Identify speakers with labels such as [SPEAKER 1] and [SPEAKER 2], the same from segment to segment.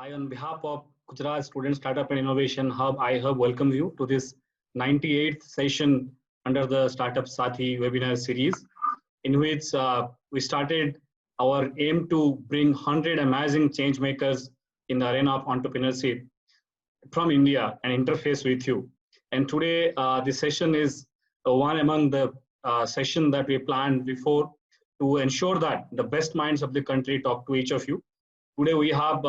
[SPEAKER 1] I, on behalf of Gujarat Student Startup and Innovation Hub, iHub, welcome you to this 98th session under the Startup Sathi webinar series, in which we started our aim to bring 100 amazing change makers in the arena of entrepreneurship from India and interface with you. And today, this session is one among the session that we planned before to ensure that the best minds of the country talk to each of you. Today we have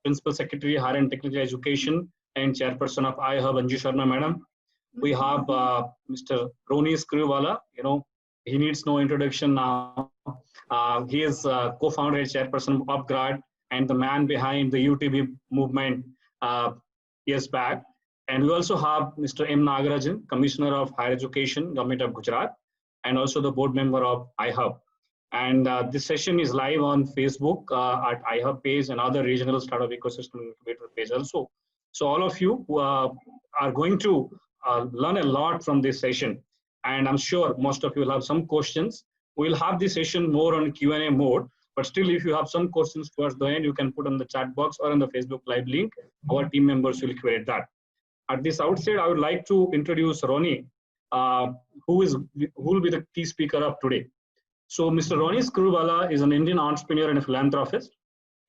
[SPEAKER 1] Principal Secretary, Higher and Technical Education and Chairperson of iHub, Anju Sharma Madam. We have Mr. Roni Skriwala. He needs no introduction now. He is co-founder and chairperson of UpGrad and the man behind the UTB movement years back. And we also have Mr. M. Nagarajan, Commissioner of Higher Education, Government of Gujarat, and also the board member of iHub. And this session is live on Facebook at iHub page and other regional startup ecosystem incubator page also. So all of you who are going to learn a lot from this session. And I'm sure most of you will have some questions. We'll have this session more on Q&A mode, but still if you have some questions towards the end, you can put on the chat box or on the Facebook live link. Our team members will curate that. At this outset, I would like to introduce Roni, who will be the key speaker of today. So Mr. Roni Skriwala is an Indian entrepreneur and a philanthropist.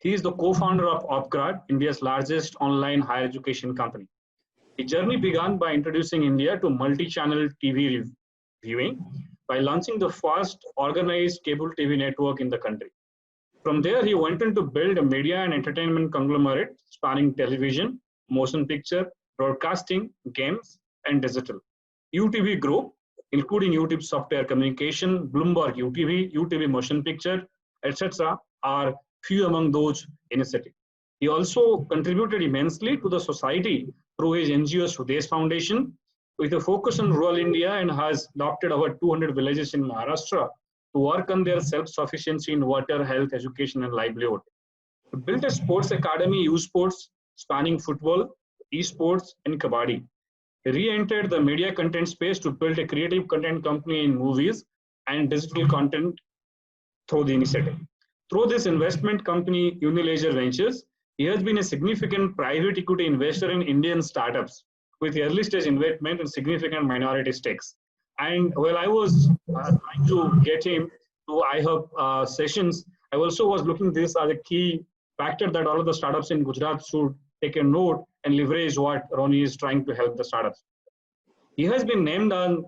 [SPEAKER 1] He is the co-founder of UpGrad, India's largest online higher education company. His journey began by introducing India to multi-channel TV viewing by launching the first organized cable TV network in the country. From there, he went on to build a media and entertainment conglomerate spanning television, motion picture, broadcasting, games, and digital. UTV Group, including YouTube Software Communication, Bloomberg UTV, UTV Motion Picture, etc., are few among those initiatives. He also contributed immensely to the society through his NGO Swadesh Foundation, with a focus on rural India, and has adopted over 200 villages in Maharashtra to work on their self-sufficiency in water, health, education, and livelihood. He built a sports academy, youth sports, spanning football, esports, and kabaddi. He re-entered the media content space to build a creative content company in movies and digital content through the initiative. Through this investment company, Unilever Ventures, he has been a significant private equity investor in Indian startups with early stage investment and significant minority stakes. And while I was trying to get him to iHub sessions, I also was looking this as a key factor that all of the startups in Gujarat should take a note and leverage what Roni is trying to help the startups. He has been named on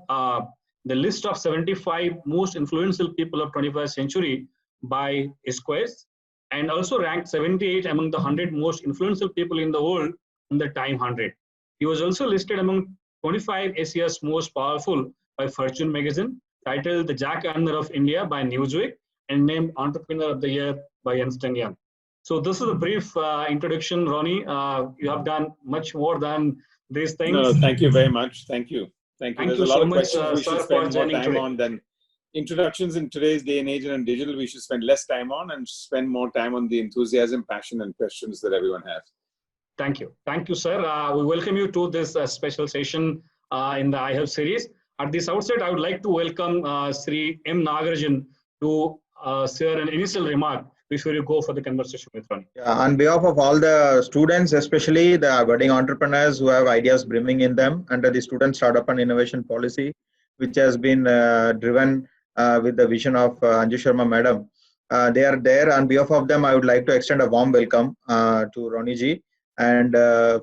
[SPEAKER 1] the list of 75 most influential people of 21st century by Esquire, and also ranked 78 among the 100 most influential people in the world in the Time 100. He was also listed among 25 Asia's most powerful by Fortune magazine, titled the Jack Arner of India by Newsweek, and named Entrepreneur of the Year by Ernst & Young. So this is a brief introduction, Roni. You have done much more than these things.
[SPEAKER 2] No, thank you very much. Thank you. Thank you.
[SPEAKER 1] Thank
[SPEAKER 2] There's
[SPEAKER 1] you
[SPEAKER 2] a lot
[SPEAKER 1] so
[SPEAKER 2] of
[SPEAKER 1] much,
[SPEAKER 2] questions we
[SPEAKER 1] sir,
[SPEAKER 2] should spend more time
[SPEAKER 1] today.
[SPEAKER 2] on than introductions in today's day and age, and on digital we should spend less time on and spend more time on the enthusiasm, passion, and questions that everyone has.
[SPEAKER 1] Thank you. Thank you, sir. We welcome you to this special session in the iHub series. At this outset, I would like to welcome Sri M. Nagarajan to share an initial remark before you go for the conversation with Roni.
[SPEAKER 3] Yeah, on behalf of all the students, especially the budding entrepreneurs who have ideas brimming in them under the Student Startup and Innovation Policy, which has been driven with the vision of Anju Sharma Madam. They are there. On behalf of them, I would like to extend a warm welcome to Roni ji. And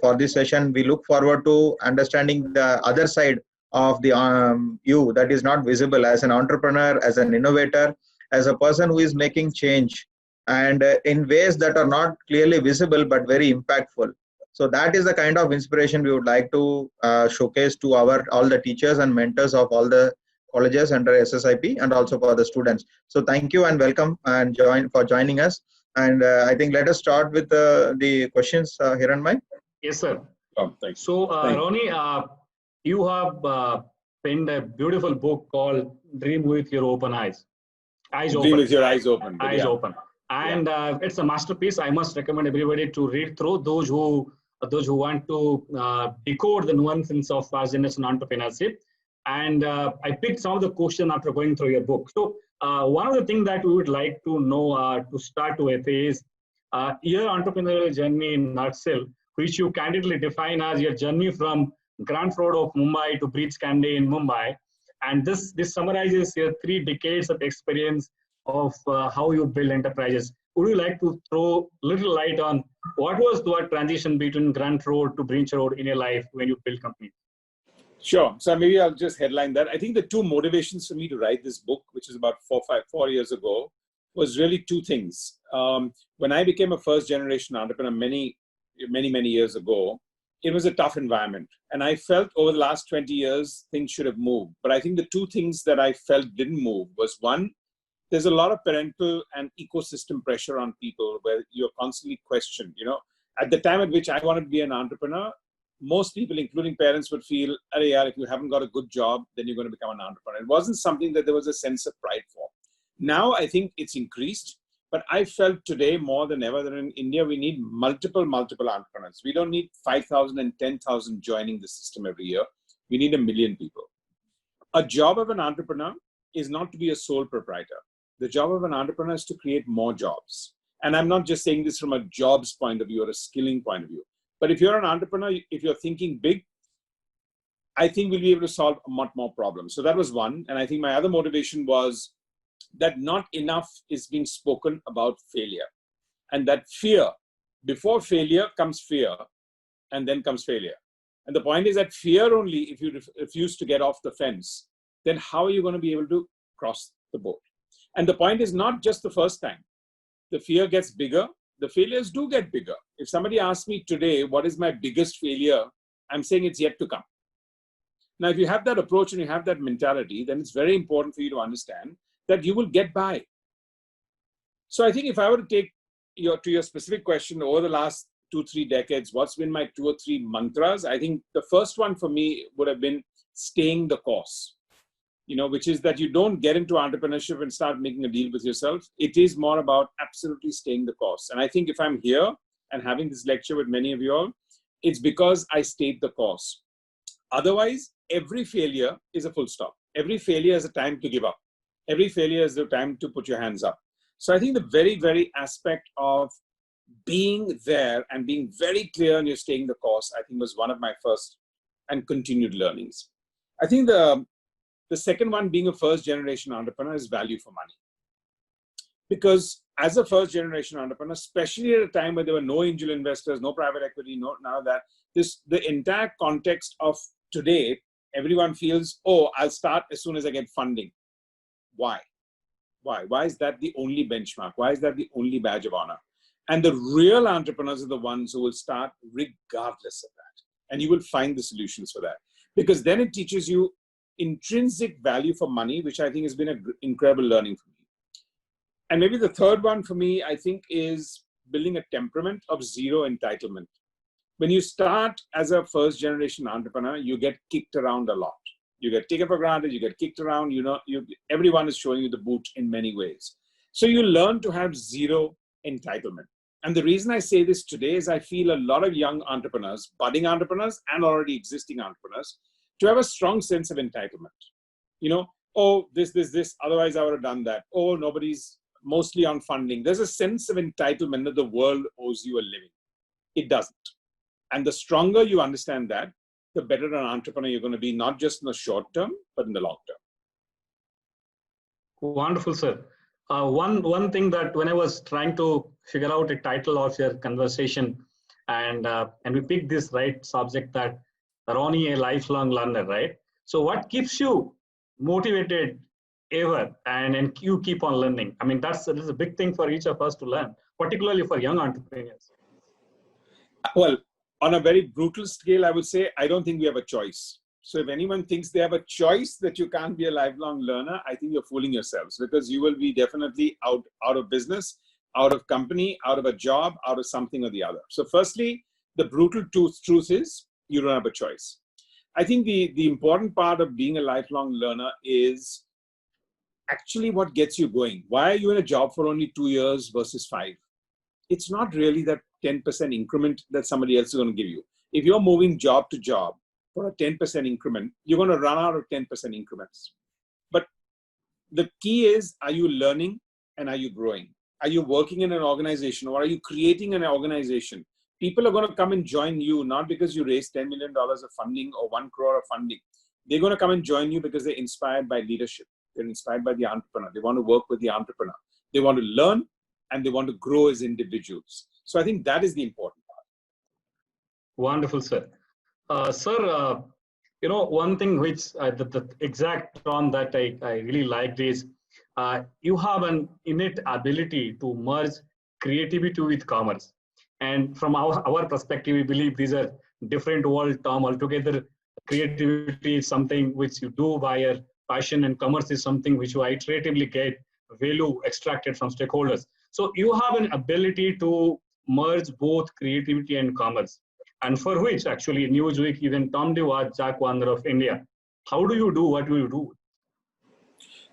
[SPEAKER 3] for this session, we look forward to understanding the other side of the you that is not visible as an entrepreneur, as an innovator, as a person who is making change, and in ways that are not clearly visible but very impactful. So that is the kind of inspiration we would like to showcase to all the teachers and mentors of all the colleges under SSIP, and also for the students. So thank you and welcome and for joining us. And I think let us start with the questions, Hiranmai.
[SPEAKER 1] Yes, sir.
[SPEAKER 2] Oh, thanks.
[SPEAKER 1] So Roni, you have penned a beautiful book called Dream with Your Open Eyes.
[SPEAKER 2] Dream with your eyes open.
[SPEAKER 1] Eyes open. And it's a masterpiece. I must recommend everybody to read through. Those who want to decode the nuances of fast generation entrepreneurship. And I picked some of the questions after going through your book. So one of the things that we would like to know to start with is Your entrepreneurial journey in nutshell, which you candidly define as your journey from Grant Road of Mumbai to Breach Candy in Mumbai. And this summarizes your 3 decades of experience of how you build enterprises. Would you like to throw little light on what was the transition between Grant Road to Breach Road in your life when you build companies?
[SPEAKER 2] Sure. So maybe I'll just headline that. I think the 2 motivations for me to write this book, which is about 4 years ago, was really 2 things. When I became a first generation entrepreneur many years ago, it was a tough environment. And I felt over the last 20 years, things should have moved. But I think the 2 things that I felt didn't move was, one, there's a lot of parental and ecosystem pressure on people where you're constantly questioned. At the time at which I wanted to be an entrepreneur, most people, including parents, would feel, if you haven't got a good job, then you're going to become an entrepreneur. It wasn't something that there was a sense of pride for. Now I think it's increased, but I felt today more than ever that in India, we need multiple entrepreneurs. We don't need 5,000 and 10,000 joining the system every year. We need 1 million people. A job of an entrepreneur is not to be a sole proprietor. The job of an entrepreneur is to create more jobs. And I'm not just saying this from a jobs point of view or a skilling point of view. But if you're an entrepreneur, if you're thinking big, I think we'll be able to solve a lot more problems. So that was one. And I think my other motivation was that not enough is being spoken about failure. And that fear, before failure comes fear, and then comes failure. And the point is that fear only, if you refuse to get off the fence, then how are you going to be able to cross the boat? And the point is not just the first time. The fear gets bigger. The failures do get bigger. If somebody asks me today, what is my biggest failure? I'm saying it's yet to come. Now, if you have that approach and you have that mentality, then it's very important for you to understand that you will get by. So I think if I were to take to your specific question, over the last 2-3 decades, what's been my 2 or 3 mantras? I think the first one for me would have been staying the course. Which is that you don't get into entrepreneurship and start making a deal with yourself. It is more about absolutely staying the course. And I think if I'm here and having this lecture with many of you all, it's because I stayed the course. Otherwise, every failure is a full stop. Every failure is a time to give up. Every failure is the time to put your hands up. So I think the very, very aspect of being there and being very clear and you're staying the course, I think was one of my first and continued learnings. I think the second one, being a first generation entrepreneur, is value for money. Because as a first generation entrepreneur, especially at a time where there were no angel investors, no private equity, none of that, the entire context of today, everyone feels, I'll start as soon as I get funding. Why? Why is that the only benchmark? Why is that the only badge of honor? And the real entrepreneurs are the ones who will start regardless of that. And you will find the solutions for that. Because then it teaches you intrinsic value for money, which I think has been an incredible learning for me. And maybe the third one for me, I think, is building a temperament of zero entitlement. When you start as a first generation entrepreneur, you get kicked around a lot. You get taken for granted, you get kicked around, everyone is showing you the boot in many ways. So you learn to have zero entitlement. And the reason I say this today is I feel a lot of young entrepreneurs, budding entrepreneurs and already existing entrepreneurs, to have a strong sense of entitlement. This, otherwise I would have done that. Nobody's mostly on funding. There's a sense of entitlement that the world owes you a living. It doesn't. And the stronger you understand that, the better an entrepreneur you're going to be, not just in the short term, but in the long term.
[SPEAKER 1] Wonderful, sir. One thing that when I was trying to figure out a title of your conversation, and we picked this right subject, that Ronnie, a lifelong learner, right? So what keeps you motivated ever and you keep on learning? I mean, that's a big thing for each of us to learn, particularly for young entrepreneurs.
[SPEAKER 2] Well, on a very brutal scale, I would say, I don't think we have a choice. So if anyone thinks they have a choice that you can't be a lifelong learner, I think you're fooling yourselves, because you will be definitely out of business, out of company, out of a job, out of something or the other. So firstly, the brutal truth is you don't have a choice. I think the important part of being a lifelong learner is actually what gets you going. Why are you in a job for only 2 years versus 5? It's not really that 10% increment that somebody else is going to give you. If you're moving job to job for a 10% increment, you're going to run out of 10% increments. But the key is, are you learning and are you growing? Are you working in an organization, or are you creating an organization? People are going to come and join you, not because you raised $10 million of funding or 1 crore of funding. They're going to come and join you because they're inspired by leadership. They're inspired by the entrepreneur. They want to work with the entrepreneur. They want to learn and they want to grow as individuals. So I think that is the important part.
[SPEAKER 1] Wonderful, sir. Sir, one thing which the exact term that I really liked is you have an innate ability to merge creativity with commerce. And from our perspective, we believe these are different world terms altogether. Creativity is something which you do by your passion, and commerce is something which you iteratively get value extracted from stakeholders. So you have an ability to merge both creativity and commerce, and for which actually Newsweek even termed you as Jack Warner of India. How do you do what do you do?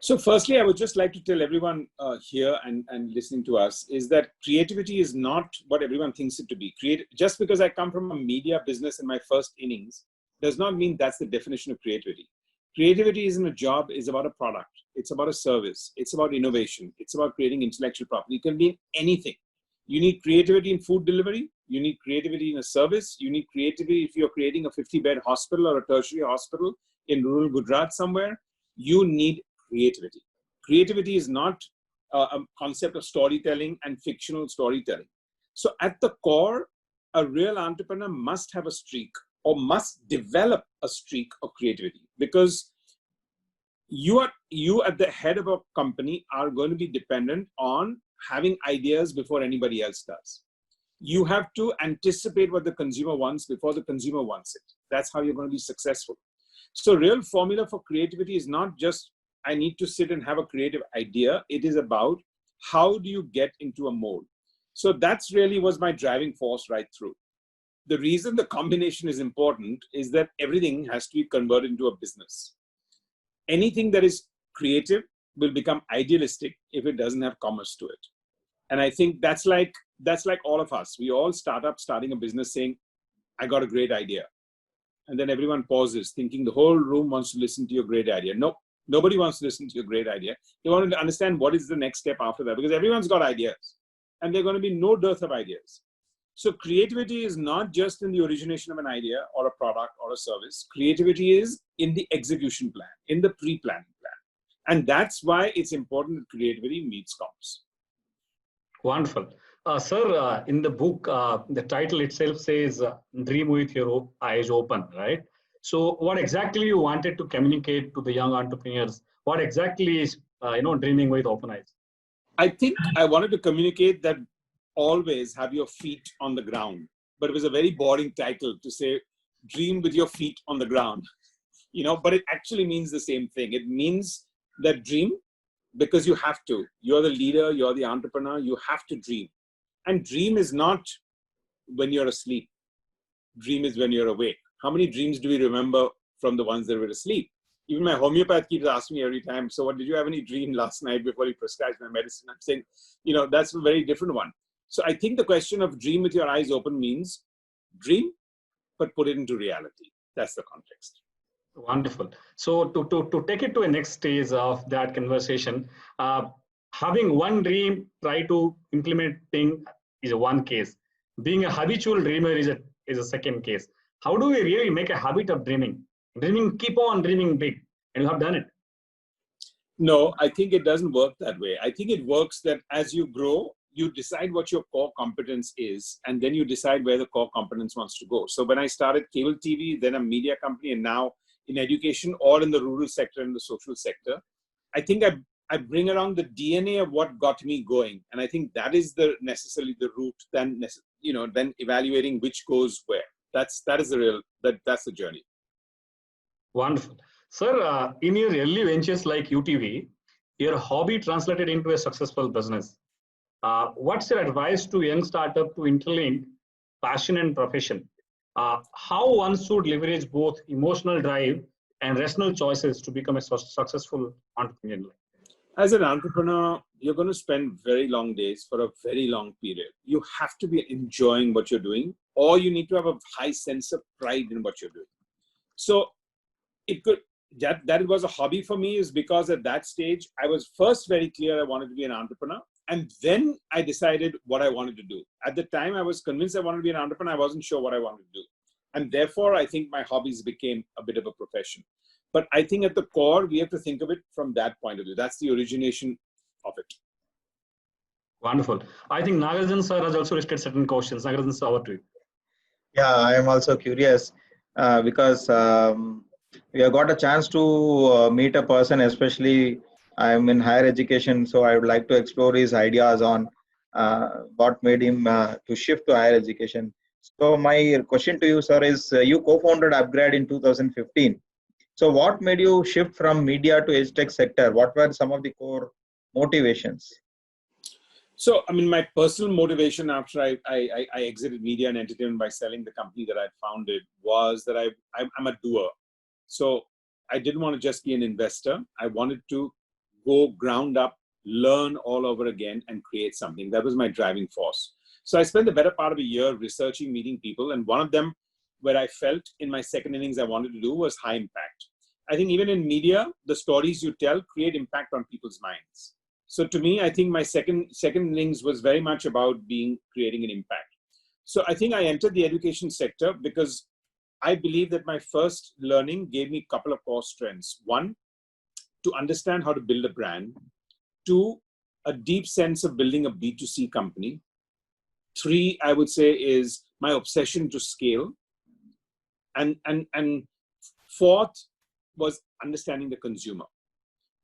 [SPEAKER 2] So firstly, I would just like to tell everyone here and listening to us is that creativity is not what everyone thinks it to be. Just because I come from a media business in my first innings does not mean that's the definition of creativity. Creativity isn't a job, it's about a product. It's about a service. It's about innovation. It's about creating intellectual property. It can be anything. You need creativity in food delivery. You need creativity in a service. You need creativity if you're creating a 50-bed hospital or a tertiary hospital in rural Gujarat somewhere. You need creativity. Creativity is not a concept of storytelling and fictional storytelling. So at the core, a real entrepreneur must have a streak or must develop a streak of creativity, because you at the head of a company are going to be dependent on having ideas before anybody else does. You have to anticipate what the consumer wants before the consumer wants it. That's how you're going to be successful. So real formula for creativity is not just I need to sit and have a creative idea. It is about how do you get into a mold. So that's really was my driving force right through. The reason the combination is important is that everything has to be converted into a business. Anything that is creative will become idealistic if it doesn't have commerce to it. And I think that's like all of us. We all starting a business saying, I got a great idea. And then everyone pauses thinking the whole room wants to listen to your great idea. No, nobody wants to listen to your great idea. They want to understand what is the next step after that, because everyone's got ideas and there's going to be no dearth of ideas. So creativity is not just in the origination of an idea or a product or a service. Creativity is in the execution plan, in the pre-planning plan. And that's why it's important that creativity meets commerce.
[SPEAKER 1] Wonderful. Sir, in the book, the title itself says, dream with your eyes open, right? So what exactly you wanted to communicate to the young entrepreneurs? What exactly is, dreaming with open eyes?
[SPEAKER 2] I think I wanted to communicate that always have your feet on the ground, but it was a very boring title to say, dream with your feet on the ground, but it actually means the same thing. It means that dream because you have to. You're the leader, you're the entrepreneur, you have to dream. And dream is not when you're asleep. Dream is when you're awake. How many dreams do we remember from the ones that were asleep? Even my homeopath keeps asking me every time, so what, did you have any dream last night before you prescribed my medicine? I'm saying, that's a very different one. So I think the question of dream with your eyes open means dream, but put it into reality. That's the context.
[SPEAKER 1] Wonderful. So to take it to a next stage of that conversation, having one dream, try to implementing is one case. Being a habitual dreamer is a second case. How do we really make a habit of dreaming? Dreaming, keep on dreaming big, and you have done it.
[SPEAKER 2] No, I think it doesn't work that way. I think it works that as you grow, you decide what your core competence is, and then you decide where the core competence wants to go. So when I started cable TV, then a media company, and now in education or in the rural sector and the social sector, I think I bring around the DNA of what got me going. And I think that is necessarily the route, then evaluating which goes where. That's the journey.
[SPEAKER 1] Wonderful. Sir, in your early ventures like UTV, your hobby translated into a successful business. What's your advice to young startup to interlink passion and profession? How one should leverage both emotional drive and rational choices to become a successful entrepreneur?
[SPEAKER 2] As an entrepreneur, you're going to spend very long days for a very long period. You have to be enjoying what you're doing, or you need to have a high sense of pride in what you're doing. So that was a hobby for me, is because at that stage, I was first very clear I wanted to be an entrepreneur. And then I decided what I wanted to do. At the time, I was convinced I wanted to be an entrepreneur. I wasn't sure what I wanted to do. And therefore, I think my hobbies became a bit of a profession. But I think at the core, we have to think of it from that point of view. That's the origination of it.
[SPEAKER 1] Wonderful. I think Nagarjan sir has also listed certain questions. Nagarjan sir, over to you.
[SPEAKER 3] Yeah, I am also curious because we have got a chance to meet a person, especially I am in higher education, so I would like to explore his ideas on what made him to shift to higher education. So my question to you, sir, is you co-founded Upgrad in 2015. So what made you shift from media to edtech sector? What were some of the core motivations?
[SPEAKER 2] So, I mean, my personal motivation after I exited media and entertainment by selling the company that I founded was that I'm a doer. So I didn't want to just be an investor. I wanted to go ground up, learn all over again and create something. That was my driving force. So I spent the better part of a year researching, meeting people. And one of them where I felt in my second innings I wanted to do was high impact. I think even in media, the stories you tell create impact on people's minds. So to me, I think my second innings was very much about creating an impact. So I think I entered the education sector because I believe that my first learning gave me a couple of core strengths. One, to understand how to build a brand. Two, a deep sense of building a B2C company. Three, I would say, is my obsession to scale. And fourth was understanding the consumer.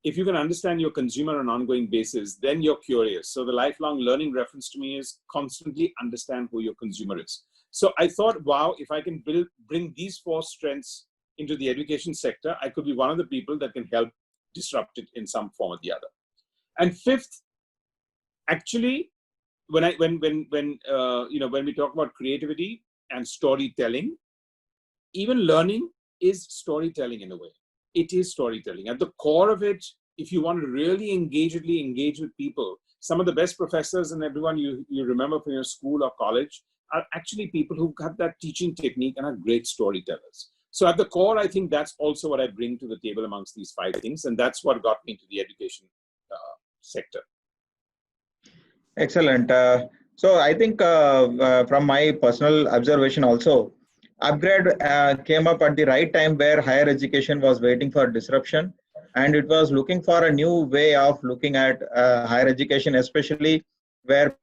[SPEAKER 2] If you can understand your consumer on an ongoing basis, then you're curious. So the lifelong learning reference to me is constantly understand who your consumer is. So I thought, wow, if I can bring these four strengths into the education sector, I could be one of the people that can help disrupt it in some form or the other. And fifth, actually, when we talk about creativity and storytelling, even learning is storytelling in a way. It is storytelling. At the core of it, if you want to really engage with people, some of the best professors and everyone you remember from your school or college are actually people who have that teaching technique and are great storytellers. So at the core, I think that's also what I bring to the table amongst these five things. And that's what got me into the education sector.
[SPEAKER 3] Excellent. So I think from my personal observation also, Upgrad came up at the right time where higher education was waiting for disruption, and it was looking for a new way of looking at higher education, especially where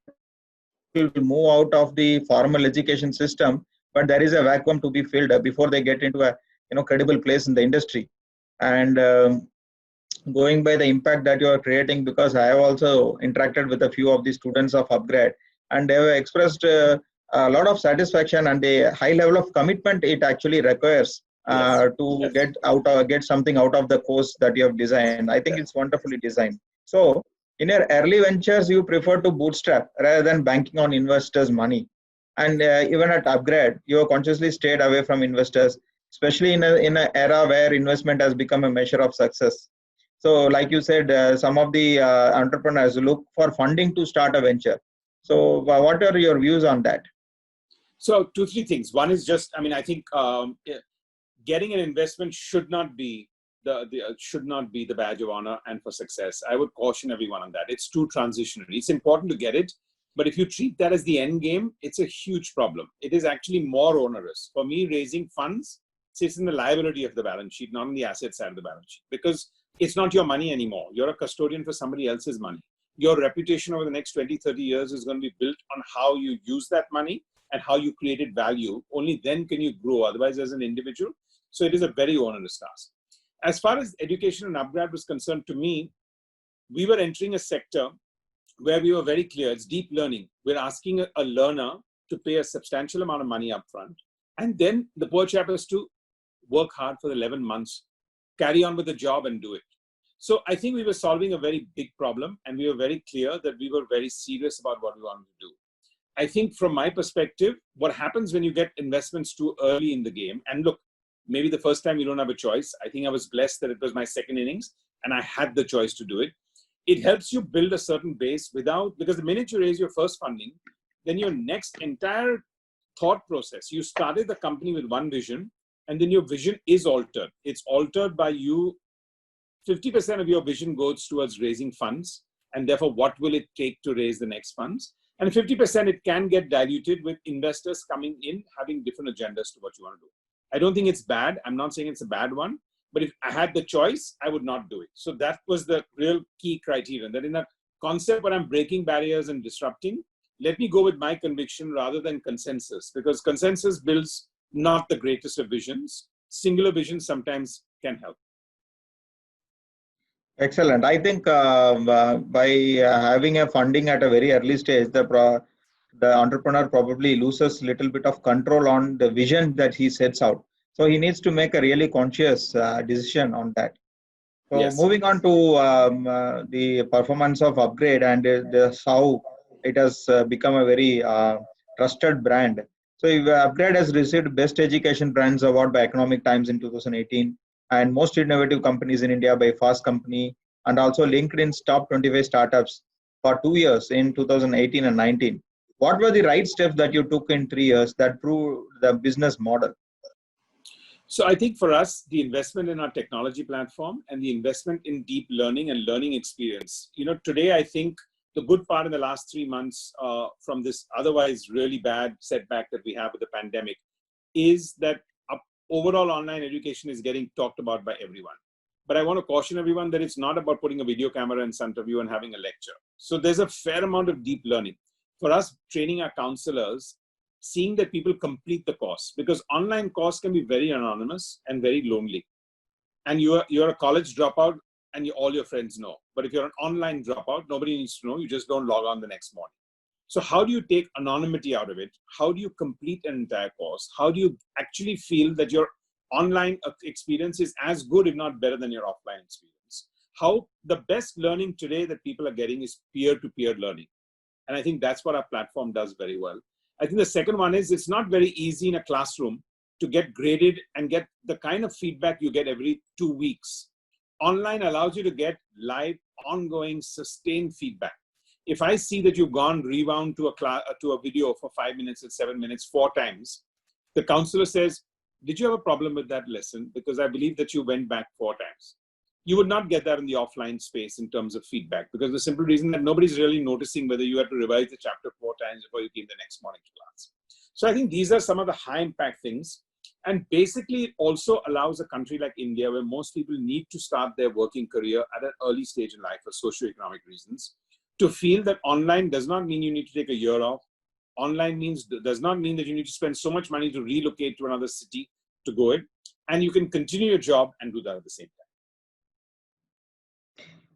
[SPEAKER 3] people will move out of the formal education system, but there is a vacuum to be filled before they get into a credible place in the industry. And going by the impact that you are creating, because I have also interacted with a few of the students of Upgrad, and they have expressed a lot of satisfaction and a high level of commitment it actually requires to get something out of the course that you have designed. I think it's wonderfully designed. So in your early ventures, you prefer to bootstrap rather than banking on investors' money. And even at Upgrad, you have consciously stayed away from investors, especially in an era where investment has become a measure of success. So like you said, some of the entrepreneurs look for funding to start a venture. So what are your views on that?
[SPEAKER 2] So 2-3 things. One is just, I think getting an investment should not be the badge of honor and for success. I would caution everyone on that. It's too transitionary. It's important to get it, but if you treat that as the end game, it's a huge problem. It is actually more onerous. For me, raising funds sits in the liability of the balance sheet, not on the asset side of the balance sheet, because it's not your money anymore. You're a custodian for somebody else's money. Your reputation over the next 20, 30 years is going to be built on how you use that money and how you created value. Only then can you grow, otherwise as an individual. So it is a very onerous task. As far as education and Upgrad was concerned, to me, we were entering a sector where we were very clear, it's deep learning. We're asking a learner to pay a substantial amount of money upfront. And then the poor chap has to work hard for 11 months, carry on with the job and do it. So I think we were solving a very big problem, and we were very clear that we were very serious about what we wanted to do. I think from my perspective, what happens when you get investments too early in the game, and look, maybe the first time you don't have a choice. I think I was blessed that it was my second innings and I had the choice to do it. It helps you build a certain base because the minute you raise your first funding, then your next entire thought process, you started the company with one vision, and then your vision is altered. It's altered by you. 50% of your vision goes towards raising funds. and therefore what will it take to raise the next funds. And 50% it can get diluted with investors coming in, having different agendas to what you want to do. I don't think it's bad. I'm not saying it's a bad one, but if I had the choice, I would not do it. So that was the real key criterion, that in a concept where I'm breaking barriers and disrupting, let me go with my conviction rather than consensus, because consensus builds not the greatest of visions. Singular vision sometimes can help.
[SPEAKER 3] Excellent. I think by having a funding at a very early stage, the entrepreneur probably loses a little bit of control on the vision that he sets out. So he needs to make a really conscious decision on that. So
[SPEAKER 2] Yes.
[SPEAKER 3] moving on to the performance of Upgrade and how it has become a very trusted brand. So Upgrade has received Best Education Brands Award by Economic Times in 2018 and Most Innovative Companies in India by Fast Company, and also LinkedIn's Top 25 Startups for 2 years in 2018 and 19. What were the right steps that you took in 3 years that proved the business model?
[SPEAKER 2] So I think for us, the investment in our technology platform and the investment in deep learning and learning experience, today I think the good part in the last 3 months from this otherwise really bad setback that we have with the pandemic is that overall online education is getting talked about by everyone. But I want to caution everyone that it's not about putting a video camera in front of you and having a lecture. So there's a fair amount of deep learning. For us, training our counselors, seeing that people complete the course, because online course can be very anonymous and very lonely. And you're a college dropout and all your friends know. But if you're an online dropout, nobody needs to know. You just don't log on the next morning. So how do you take anonymity out of it? How do you complete an entire course? How do you actually feel that your online experience is as good, if not better, than your offline experience? How the best learning today that people are getting is peer-to-peer learning. And I think that's what our platform does very well. I think the second one is it's not very easy in a classroom to get graded and get the kind of feedback you get every 2 weeks. Online allows you to get live, ongoing, sustained feedback. If I see that you've gone rewound to a video for 5 minutes and 7 minutes 4 times, the counselor says, did you have a problem with that lesson? Because I believe that you went back 4 times. You would not get that in the offline space in terms of feedback, because the simple reason that nobody's really noticing whether you had to revise the chapter 4 times before you came the next morning to class. So I think these are some of the high impact things. And basically it also allows a country like India, where most people need to start their working career at an early stage in life for socioeconomic reasons, to feel that online does not mean you need to take a year off. Online does not mean that you need to spend so much money to relocate to another city to go in. And you can continue your job and do that at the same time.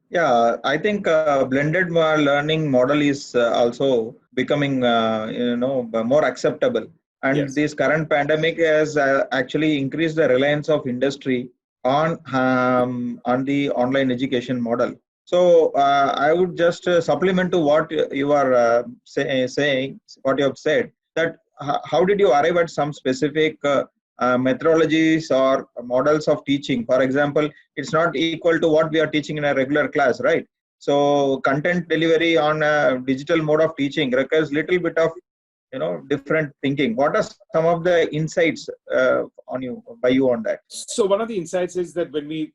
[SPEAKER 3] Yeah, I think blended learning model is also becoming, more acceptable. And
[SPEAKER 2] Yes.
[SPEAKER 3] this current pandemic has actually increased the reliance of industry on the online education model. So I would just supplement to what you are saying, what you have said, that how did you arrive at some specific methodologies or models of teaching? For example, it's not equal to what we are teaching in a regular class, right? So content delivery on a digital mode of teaching requires little bit of different thinking. What are some of the insights by you on that?
[SPEAKER 2] So one of the insights is that when we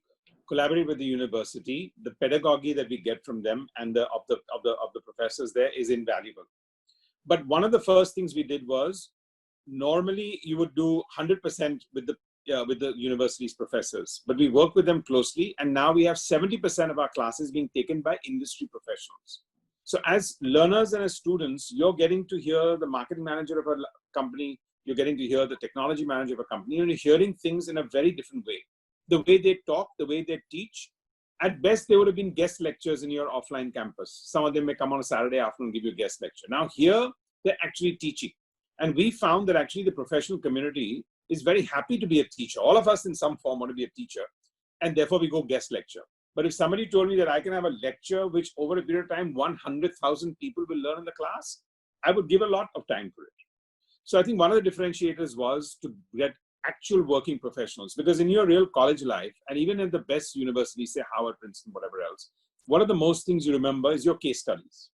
[SPEAKER 2] collaborate with the university, the pedagogy that we get from them and of the professors there is invaluable. But one of the first things we did was, normally you would do 100% with the university's professors, but we work with them closely, and now we have 70% of our classes being taken by industry professionals. So as learners and as students, you're getting to hear the marketing manager of a company, you're getting to hear the technology manager of a company, and you're hearing things in a very different way. The way they talk, the way they teach. At best, they would have been guest lectures in your offline campus. Some of them may come on a Saturday afternoon and give you a guest lecture. Now here, they're actually teaching. And we found that actually the professional community is very happy to be a teacher. All of us in some form want to be a teacher, and therefore we go guest lecture. But if somebody told me that I can have a lecture which over a period of time 100,000 people will learn in the class, I would give a lot of time for it. So I think one of the differentiators was to get actual working professionals, because in your real college life, and even in the best universities, say Harvard, Princeton, whatever else, one of the most things you remember is your case studies.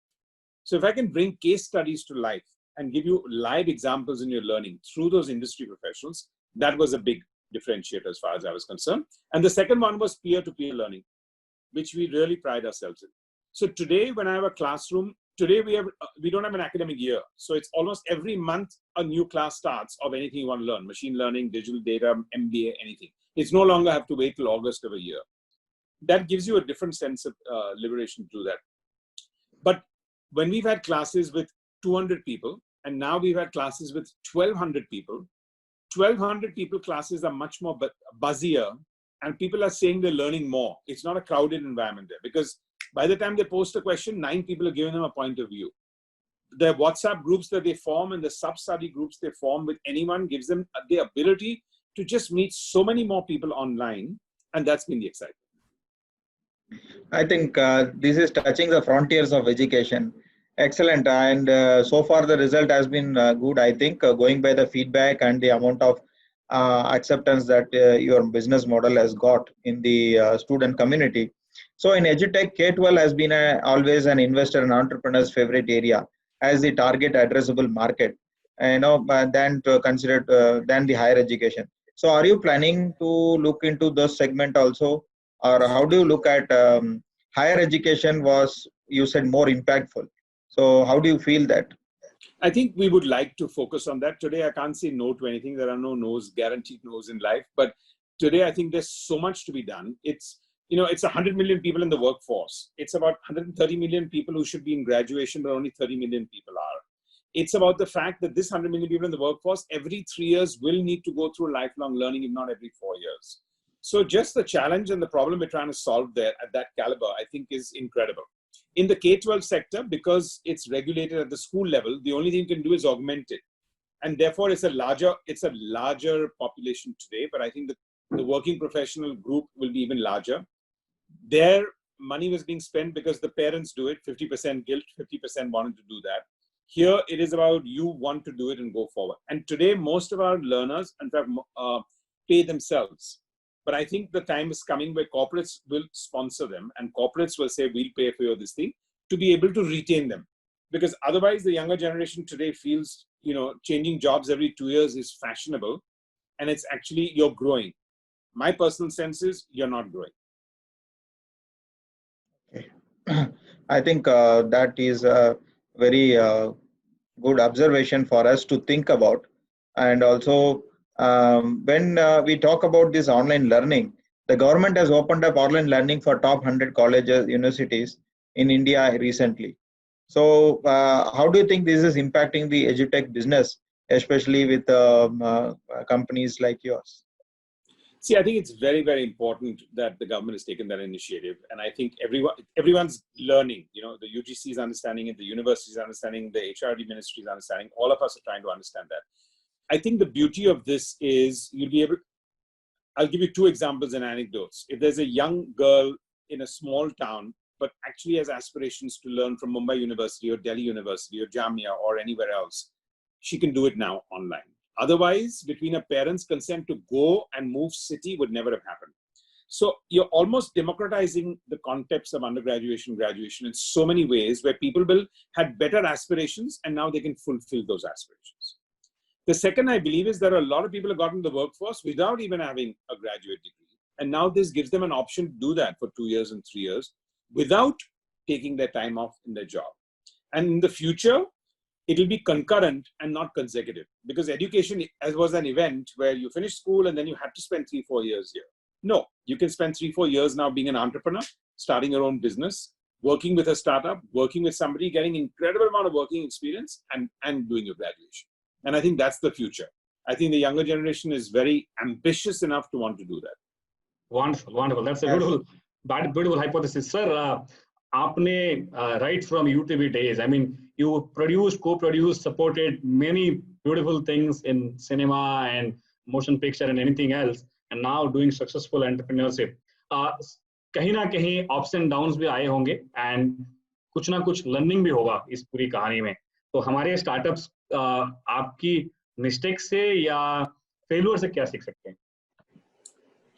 [SPEAKER 2] So if I can bring case studies to life and give you live examples in your learning through those industry professionals, that was a big differentiator as far as I was concerned. And the second one was peer-to-peer learning, which we really pride ourselves in. So today, when I have a classroom, today we don't have an academic year. So it's almost every month a new class starts of anything you want to learn, machine learning, digital data, MBA, anything. It's no longer have to wait till August of a year. That gives you a different sense of liberation to do that. But when we've had classes with 200 people, and now we've had classes with 1,200 people, 1,200 people classes are much more buzzier, and people are saying they're learning more. It's not a crowded environment there, because by the time they post a question, 9 people are giving them a point of view. The WhatsApp groups that they form and the sub-study groups they form with anyone gives them the ability to just meet so many more people online, and that's been the excitement.
[SPEAKER 3] I think this is touching the frontiers of education. Excellent. And so far the result has been good, I think, going by the feedback and the amount of acceptance that your business model has got in the student community. So in EduTech, K-12 has been always an investor and entrepreneur's favorite area as the target addressable market, than to consider than the higher education. So are you planning to look into those segment also? Or how do you look at higher education was, you said, more impactful. So how do you feel that?
[SPEAKER 2] I think we would like to focus on that. Today, I can't say no to anything. There are no no's, guaranteed no's in life. But today, I think there's so much to be done. It's 100 million people in the workforce. It's about 130 million people who should be in graduation, but only 30 million people are. It's about the fact that this 100 million people in the workforce, every 3 years will need to go through lifelong learning, if not every 4 years. So just the challenge and the problem we're trying to solve there at that caliber, I think, is incredible. In the K-12 sector, because it's regulated at the school level, the only thing you can do is augment it. And therefore, it's a larger population today, but I think the working professional group will be even larger. Their money was being spent because the parents do it, 50% guilt, 50% wanted to do that. Here, it is about you want to do it and go forward. And today, most of our learners, in fact, pay themselves. But I think the time is coming where corporates will sponsor them, and corporates will say, we'll pay for you this thing, to be able to retain them. Because otherwise, the younger generation today feels, changing jobs every 2 years is fashionable, and it's actually, you're growing. My personal sense is you're not growing.
[SPEAKER 3] Okay. I think that is a very good observation for us to think about. And also, when we talk about this online learning, the government has opened up online learning for top 100 colleges, universities in India recently. So how do you think this is impacting the EduTech business, especially with companies like yours?
[SPEAKER 2] See, I think it's very, very important that the government has taken that initiative. And I think everyone's learning. The UGC is understanding it, the university is understanding, the HRD ministry is understanding. All of us are trying to understand that. I think the beauty of this is I'll give you 2 examples and anecdotes. If there's a young girl in a small town, but actually has aspirations to learn from Mumbai University or Delhi University or Jamia or anywhere else, she can do it now online. Otherwise, between a parent's consent to go and move city would never have happened. So you're almost democratizing the concepts of undergraduate and graduation in so many ways, where people had better aspirations and now they can fulfill those aspirations. The second, I believe, is there are a lot of people who got into the workforce without even having a graduate degree. And now this gives them an option to do that for 2 years and 3 years without taking their time off in their job. And in the future, it will be concurrent and not consecutive, because education was an event where you finish school and then you had to spend 3-4 years here. No, you can spend 3-4 years now being an entrepreneur, starting your own business, working with a startup, working with somebody, getting incredible amount of working experience and doing your graduation. And I think that's the future. I think the younger generation is very ambitious enough to want to do that.
[SPEAKER 1] Wonderful, wonderful. That's a beautiful hypothesis. Sir, aapne, right from UTB days, I mean, you produced, co-produced, supported many beautiful things in cinema and motion picture and anything else, and now doing successful entrepreneurship. कहीं ना कहीं ups and downs भी आए होंगे, and कुछ ना कुछ learning भी होगा इस पूरी कहानी में. तो हमारे startups आपकी mistakes से या failure से क्या सीख सकते हैं?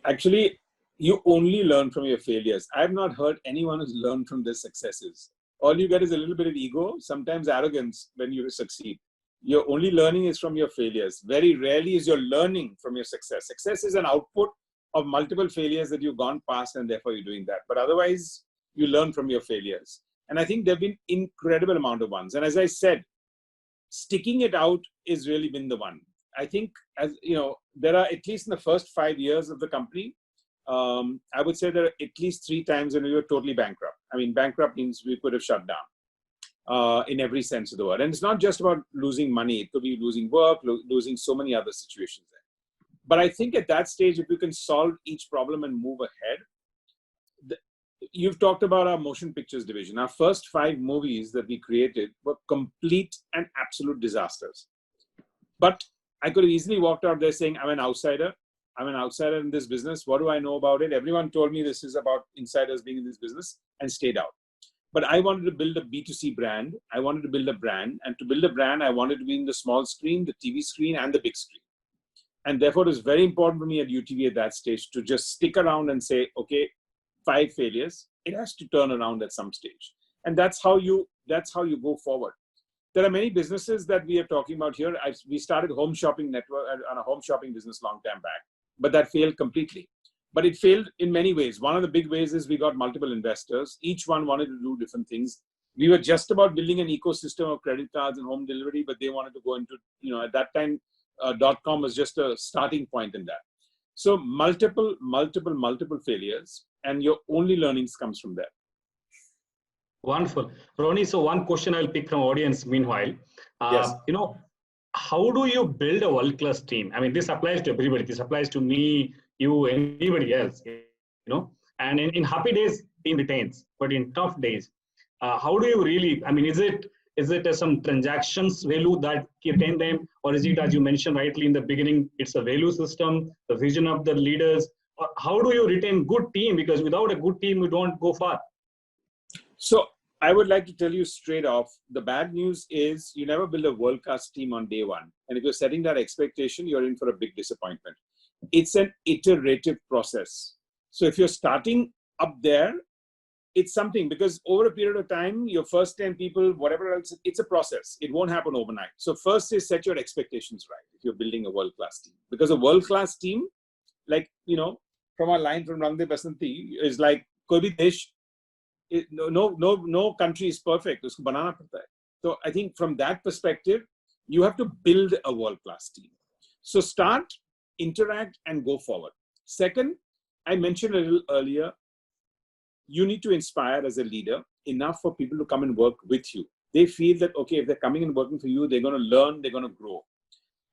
[SPEAKER 2] Actually, you only learn from your failures. I have not heard anyone who's learned from their successes. All you get is a little bit of ego, sometimes arrogance when you succeed. Your only learning is from your failures. Very rarely is your learning from your success. Success is an output of multiple failures that you've gone past, and therefore you're doing that. But otherwise, you learn from your failures. And I think there have been incredible amount of ones. And as I said, sticking it out is really been the one. I think, as you know, there are, at least in the first 5 years of the company, I would say there are at least 3 times when we were totally bankrupt. I mean, bankrupt means we could have shut down in every sense of the word. And it's not just about losing money. It could be losing work, losing so many other situations there. But I think at that stage, if you can solve each problem and move ahead, you've talked about our motion pictures division. Our first 5 movies that we created were complete and absolute disasters. But I could have easily walked out there saying, I'm an outsider. I'm an outsider in this business. What do I know about it? Everyone told me this is about insiders being in this business, and stayed out. But I wanted to build a B2C brand. I wanted to build a brand. And to build a brand, I wanted to be in the small screen, the TV screen, and the big screen. And therefore, it was very important for me at UTV at that stage to just stick around and say, okay, 5 failures, it has to turn around at some stage. And that's how you go forward. There are many businesses that we are talking about here. We started Home Shopping Network on a home shopping business long time back, but that failed completely. But it failed in many ways. One of the big ways is we got multiple investors. Each one wanted to do different things. We were just about building an ecosystem of credit cards and home delivery, but they wanted to go into, at that time, .com was just a starting point in that. So multiple failures, and your only learnings comes from there.
[SPEAKER 1] Wonderful. Ronnie, so one question I'll pick from audience meanwhile.
[SPEAKER 2] Yes.
[SPEAKER 1] How do you build a world-class team? I mean, this applies to everybody. This applies to me, you, anybody else, and in happy days, team retains, but in tough days, how do you really, I mean, is it some transactions value that retain them, or is it, as you mentioned rightly in the beginning, it's a value system, the vision of the leaders? How do you retain good team? Because without a good team, you don't go far.
[SPEAKER 2] So I would like to tell you straight off, the bad news is you never build a world-class team on day one. And if you're setting that expectation, you're in for a big disappointment. It's an iterative process. So if you're starting up there, it's something, because over a period of time, your first 10 people, whatever else, it's a process. It won't happen overnight. So first is set your expectations right if you're building a world-class team. Because a world-class team, like, from our line from Rang De Basanti, is like, koi bhi desh, no country is perfect. Usko banana padta hai. So I think from that perspective, you have to build a world-class team. So start, interact, and go forward. Second, I mentioned a little earlier, you need to inspire as a leader enough for people to come and work with you. They feel that, okay, if they're coming and working for you, they're going to learn, they're going to grow.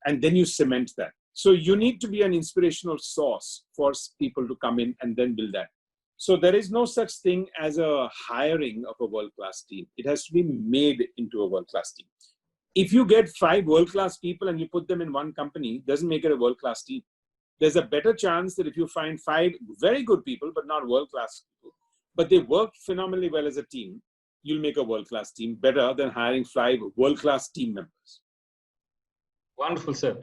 [SPEAKER 2] And then you cement that. So you need to be an inspirational source for people to come in and then build that. So there is no such thing as a hiring of a world-class team. It has to be made into a world-class team. If you get 5 world-class people and you put them in one company, it doesn't make it a world-class team. There's a better chance that if you find 5 very good people, but not world-class people, but they work phenomenally well as a team, you'll make a world-class team better than hiring 5 world-class team members.
[SPEAKER 1] Wonderful, sir.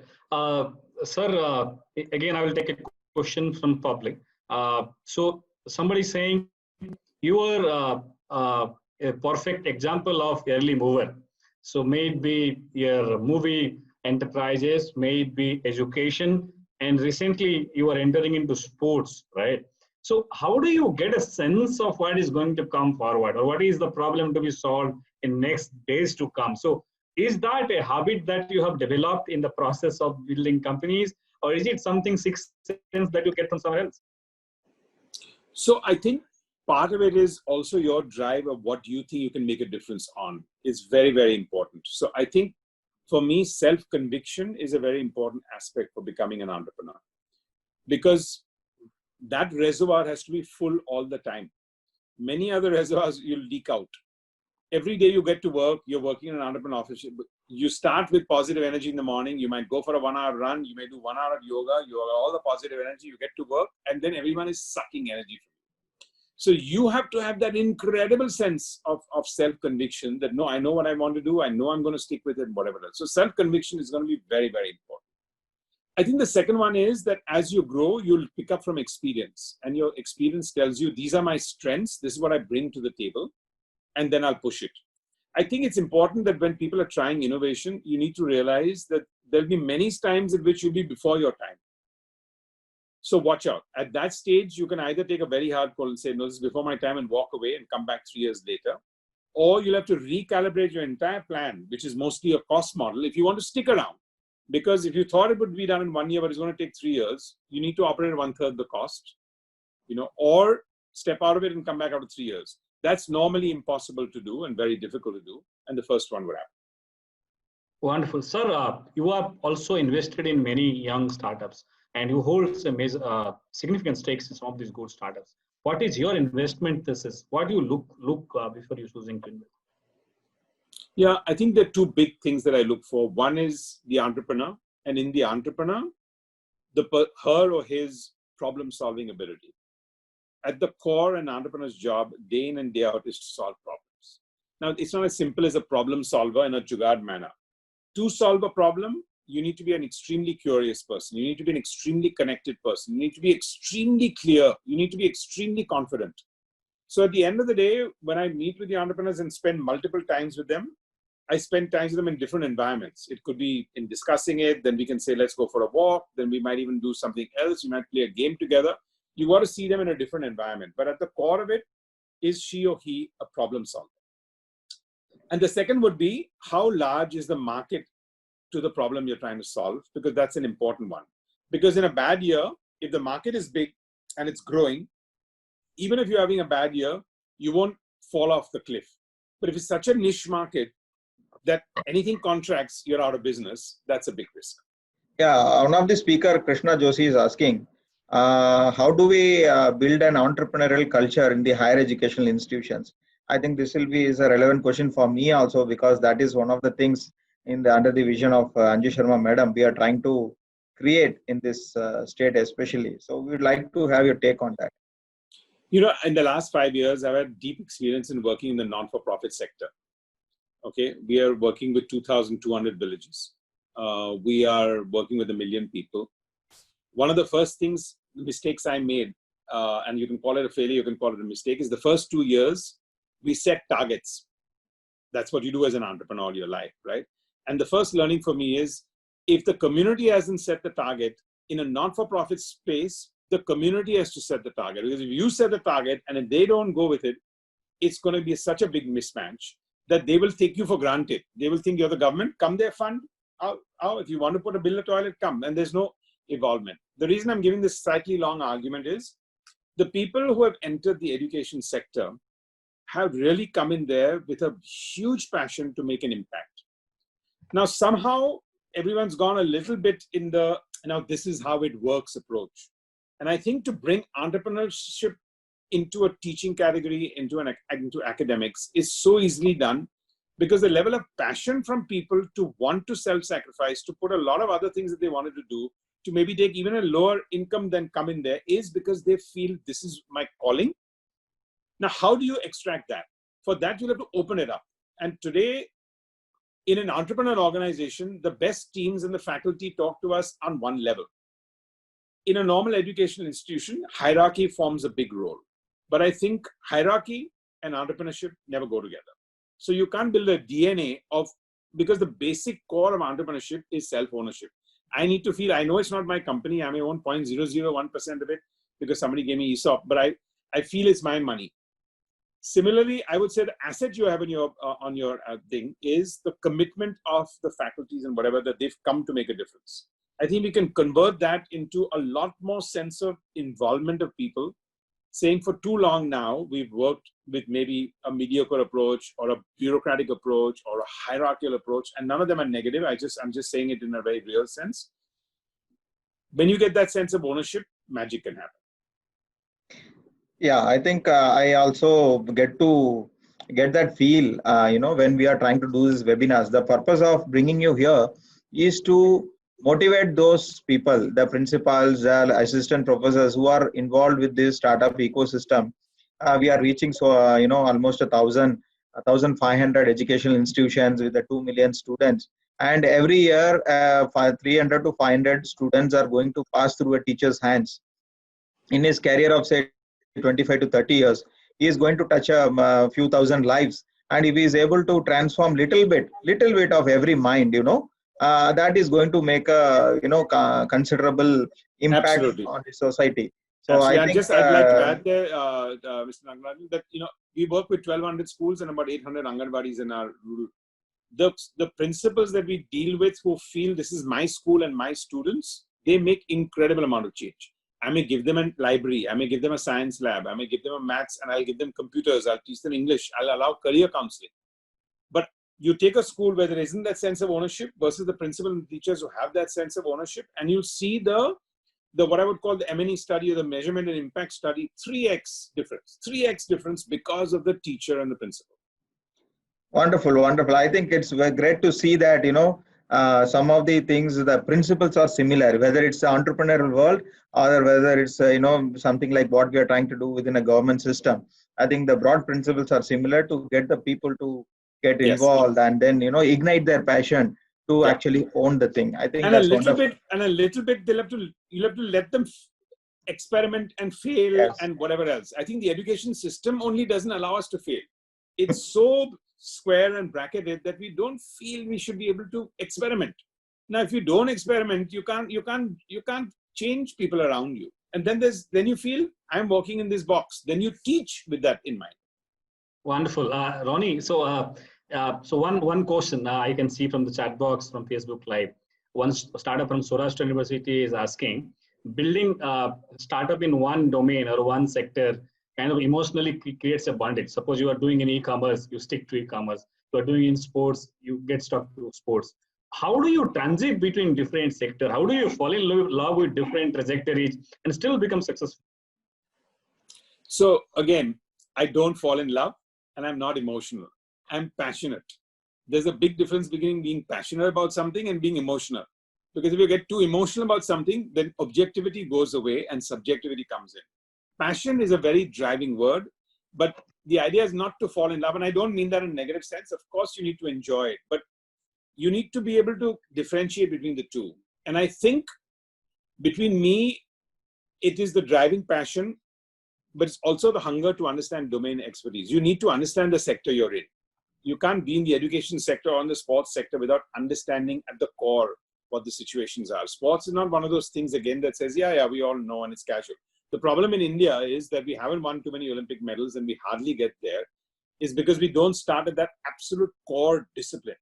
[SPEAKER 1] Sir, again, I will take a question from public. So somebody saying you are a perfect example of early mover. So may it be your movie enterprises, may it be education, and recently you are entering into sports, right? So how do you get a sense of what is going to come forward, or what is the problem to be solved in next days to come? So is that a habit that you have developed in the process of building companies, or is it something sixth sense that you get from somewhere else?
[SPEAKER 2] So I think part of it is also your drive of what you think you can make a difference on is very, very important. So I think for me, self-conviction is a very important aspect for becoming an entrepreneur, because that reservoir has to be full all the time. Many other reservoirs you'll leak out. Every day you get to work, you're working in an entrepreneur office. You start with positive energy in the morning. You might go for a 1-hour run. You may do 1 hour of yoga. You have all the positive energy. You get to work, and then everyone is sucking energy from you. So you have to have that incredible sense of self-conviction that, no, I know what I want to do. I know I'm going to stick with it, whatever else. So self-conviction is going to be very, very important. I think the second one is that as you grow, you'll pick up from experience, and your experience tells you, these are my strengths. This is what I bring to the table, and then I'll push it. I think it's important that when people are trying innovation, you need to realize that there'll be many times in which you'll be before your time. So watch out. At that stage, you can either take a very hard call and say, no, this is before my time, and walk away and come back 3 years later. Or you'll have to recalibrate your entire plan, which is mostly a cost model, if you want to stick around. Because if you thought it would be done in 1 year, but it's going to take 3 years, you need to operate at 1/3 the cost, or step out of it and come back after 3 years. That's normally impossible to do and very difficult to do. And the first one would happen.
[SPEAKER 1] Wonderful. Sir, you are also invested in many young startups and you hold some significant stakes in some of these good startups. What is your investment thesis? What do you look before you choosing to invest?
[SPEAKER 2] Yeah, I think there are two big things that I look for. One is the entrepreneur, and in the entrepreneur, her or his problem-solving ability. At the core, an entrepreneur's job, day in and day out, is to solve problems. Now, it's not as simple as a problem solver in a jugaad manner. To solve a problem, you need to be an extremely curious person. You need to be an extremely connected person. You need to be extremely clear. You need to be extremely confident. So at the end of the day, when I meet with the entrepreneurs and spend multiple times with them, I spend times with them in different environments. It could be in discussing it, then we can say, let's go for a walk. Then we might even do something else. We might play a game together. You got to see them in a different environment. But at the core of it, is she or he a problem solver? And the second would be, how large is the market to the problem you're trying to solve? Because that's an important one. Because in a bad year, if the market is big and it's growing, even if you're having a bad year, you won't fall off the cliff. But if it's such a niche market that anything contracts, you're out of business, that's a big risk.
[SPEAKER 3] Yeah, one of the speaker, Krishna Joshi, is asking, how do we build an entrepreneurial culture in the higher educational institutions? I think this is a relevant question for me also, because that is one of the things under the vision of Anju Sharma Madam, we are trying to create in this state especially. So we would like to have your take on that.
[SPEAKER 2] In the last 5 years, I've had deep experience in working in the non-for-profit sector. Okay, we are working with 2,200 villages. We are working with 1 million people. One of the first mistakes I made, and you can call it a failure, you can call it a mistake, is the first 2 years, we set targets. That's what you do as an entrepreneur all your life, right? And the first learning for me is, if the community hasn't set the target, in a non-for-profit space, the community has to set the target. Because if you set the target and if they don't go with it, it's going to be such a big mismatch that they will take you for granted. They will think you're the government, come there, fund. If you want to build a toilet, come. And there's no involvement. The reason I'm giving this slightly long argument is, the people who have entered the education sector have really come in there with a huge passion to make an impact. Now, somehow, everyone's gone a little bit in the, now this is how it works approach. And I think to bring entrepreneurship into a teaching category, into academics, is so easily done, because the level of passion from people to want to self-sacrifice, to put a lot of other things that they wanted to do, to maybe take even a lower income than come in there, is because they feel this is my calling. Now, how do you extract that? For that, you'll have to open it up. And today, in an entrepreneur organization, the best teams and the faculty talk to us on one level. In a normal educational institution, hierarchy forms a big role. But I think hierarchy and entrepreneurship never go together. So you can't build a DNA because the basic core of entrepreneurship is self-ownership. I need to feel, I know it's not my company, I may own 0.001% of it because somebody gave me ESOP, but I feel it's my money. Similarly, I would say the asset you have on your thing is the commitment of the faculties and whatever, that they've come to make a difference. I think we can convert that into a lot more sense of involvement of people, saying for too long now, we've worked with maybe a mediocre approach or a bureaucratic approach or a hierarchical approach, and none of them are negative. I'm just saying it in a very real sense. When you get that sense of ownership, magic can happen.
[SPEAKER 3] Yeah, I think I also get that feel, when we are trying to do these webinars. The purpose of bringing you here is to motivate those people, the principals, the assistant professors who are involved with this startup ecosystem. We are reaching almost 1,500 educational institutions with 2 million students. And every year, 300 to 500 students are going to pass through a teacher's hands. In his career of, say, 25 to 30 years, he is going to touch a few thousand lives. And if he is able to transform little bit of every mind, that is going to make a considerable impact
[SPEAKER 2] Absolutely.
[SPEAKER 3] on the society. So I
[SPEAKER 2] Absolutely. And
[SPEAKER 3] think
[SPEAKER 2] just I'd like to add there, Mr. Nagaraju, that we work with 1,200 schools and about 800 Anganwadis in our rural. The principals that we deal with who feel this is my school and my students, they make incredible amount of change. I may give them a library, I may give them a science lab, I may give them a maths, and I'll give them computers, I'll teach them English, I'll allow career counseling. But you take a school where there isn't that sense of ownership versus the principal and teachers who have that sense of ownership, and you'll see the what I would call the M&E study or the measurement and impact study, 3x difference because of the teacher and the principal.
[SPEAKER 3] Wonderful, wonderful. I think it's great to see that, some of the things, the principles are similar, whether it's the entrepreneurial world or whether it's, something like what we are trying to do within a government system. I think the broad principles are similar to get the people to get involved and then, ignite their passion to actually own the thing. I think
[SPEAKER 2] and
[SPEAKER 3] that's
[SPEAKER 2] you'll have to let them experiment and fail and whatever else. I think the education system only doesn't allow us to fail. It's so square and bracketed that we don't feel we should be able to experiment. Now, if you don't experiment, you can't change people around you. And then you feel I'm working in this box. Then you teach with that in mind.
[SPEAKER 1] Wonderful, Ronnie. So one question I can see from the chat box from Facebook Live. One startup from Saurashtra University is asking, building a startup in one domain or one sector kind of emotionally creates a bondage. Suppose you are doing in e-commerce, you stick to e-commerce. You are doing in sports, you get stuck to sports. How do you transit between different sectors? How do you fall in love with different trajectories and still become successful?
[SPEAKER 2] So again, I don't fall in love and I'm not emotional. I'm passionate. There's a big difference between being passionate about something and being emotional. Because if you get too emotional about something, then objectivity goes away and subjectivity comes in. Passion is a very driving word, but the idea is not to fall in love. And I don't mean that in a negative sense. Of course, you need to enjoy it, but you need to be able to differentiate between the two. And I think between me, it is the driving passion, but it's also the hunger to understand domain expertise. You need to understand the sector you're in. You can't be in the education sector or in the sports sector without understanding at the core what the situations are. Sports is not one of those things, again, that says, yeah, we all know and it's casual. The problem in India is that we haven't won too many Olympic medals and we hardly get there, is because we don't start at that absolute core discipline.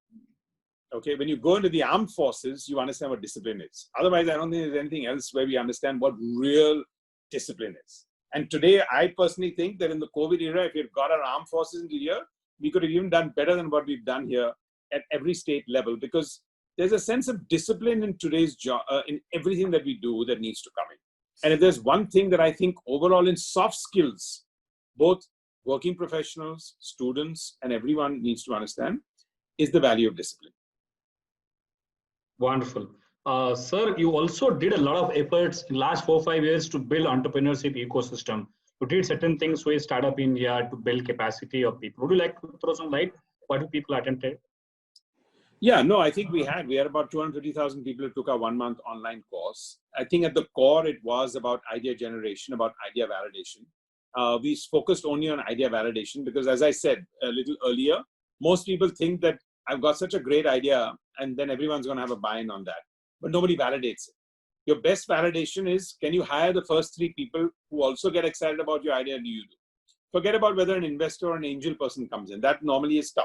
[SPEAKER 2] Okay, when you go into the armed forces, you understand what discipline is. Otherwise, I don't think there's anything else where we understand what real discipline is. And today, I personally think that in the COVID era, if we had got our armed forces into here, we could have even done better than what we've done here at every state level, because there's a sense of discipline in today's job, in everything that we do that needs to come in. And if there's one thing that I think overall in soft skills, both working professionals, students, and everyone needs to understand, is the value of discipline.
[SPEAKER 1] Wonderful. Sir, you also did a lot of efforts in the last 4 or 5 years to build entrepreneurship ecosystem. You did certain things with Startup India to build capacity of people. Would you like to throw some light? What do people attended?
[SPEAKER 2] Yeah, no, I think we had about 250,000 people who took our 1 month online course. I think at the core, it was about idea generation, about idea validation. We focused only on idea validation because, as I said a little earlier, most people think that I've got such a great idea and then everyone's going to have a buy-in on that, but nobody validates it. Your best validation is, can you hire the first 3 people who also get excited about your idea and you do? Forget about whether an investor or an angel person comes in. That normally is tough.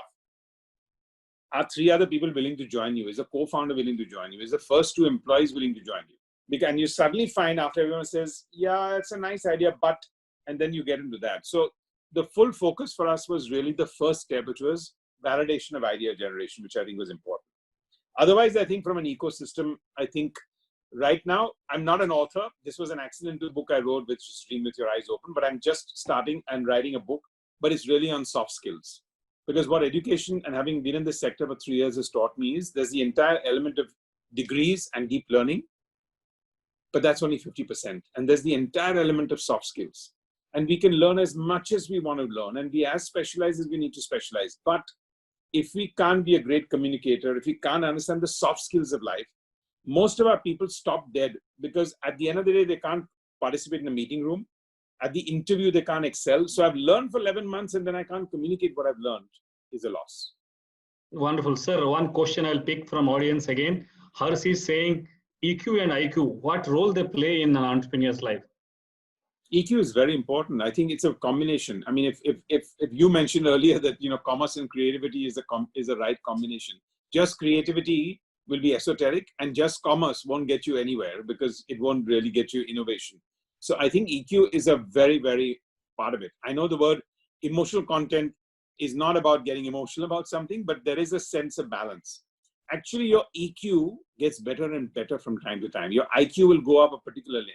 [SPEAKER 2] Are 3 other people willing to join you? Is a co-founder willing to join you? Is the first 2 employees willing to join you? And you suddenly find after everyone says, yeah, it's a nice idea, but, and then you get into that. So the full focus for us was really the first step, which was validation of idea generation, which I think was important. Otherwise, I think from an ecosystem, I think right now, I'm not an author. This was an accidental book I wrote, which is Dream with Your Eyes Open, but I'm just starting and writing a book, but it's really on soft skills. Because what education and having been in this sector for 3 years has taught me is there's the entire element of degrees and deep learning, but that's only 50%. And there's the entire element of soft skills. And we can learn as much as we want to learn and be as specialized as we need to specialize. But if we can't be a great communicator, if we can't understand the soft skills of life, most of our people stop dead because at the end of the day, they can't participate in a meeting room. At the interview, they can't excel. So I've learned for 11 months and then I can't communicate what I've learned is a loss.
[SPEAKER 1] Wonderful, sir. One question I'll pick from audience again. Hers is saying EQ and IQ, what role they play in an entrepreneur's life?
[SPEAKER 2] EQ is very important. I think it's a combination. I mean, if you mentioned earlier that commerce and creativity is a right combination. Just creativity will be esoteric, and just commerce won't get you anywhere because it won't really get you innovation. So I think EQ is a very, very part of it. I know the word emotional content is not about getting emotional about something, but there is a sense of balance. Actually, your EQ gets better and better from time to time. Your IQ will go up a particular lane.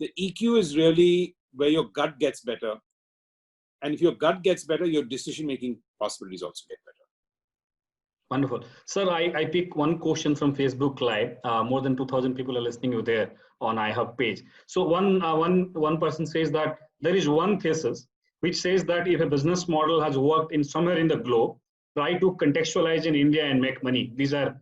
[SPEAKER 2] The EQ is really where your gut gets better. And if your gut gets better, your decision-making possibilities also get better.
[SPEAKER 1] Wonderful. Sir, I pick one question from Facebook Live. More than 2,000 people are listening to you there on iHub page. So one person says that there is one thesis which says that if a business model has worked in somewhere in the globe, try to contextualize in India and make money. These are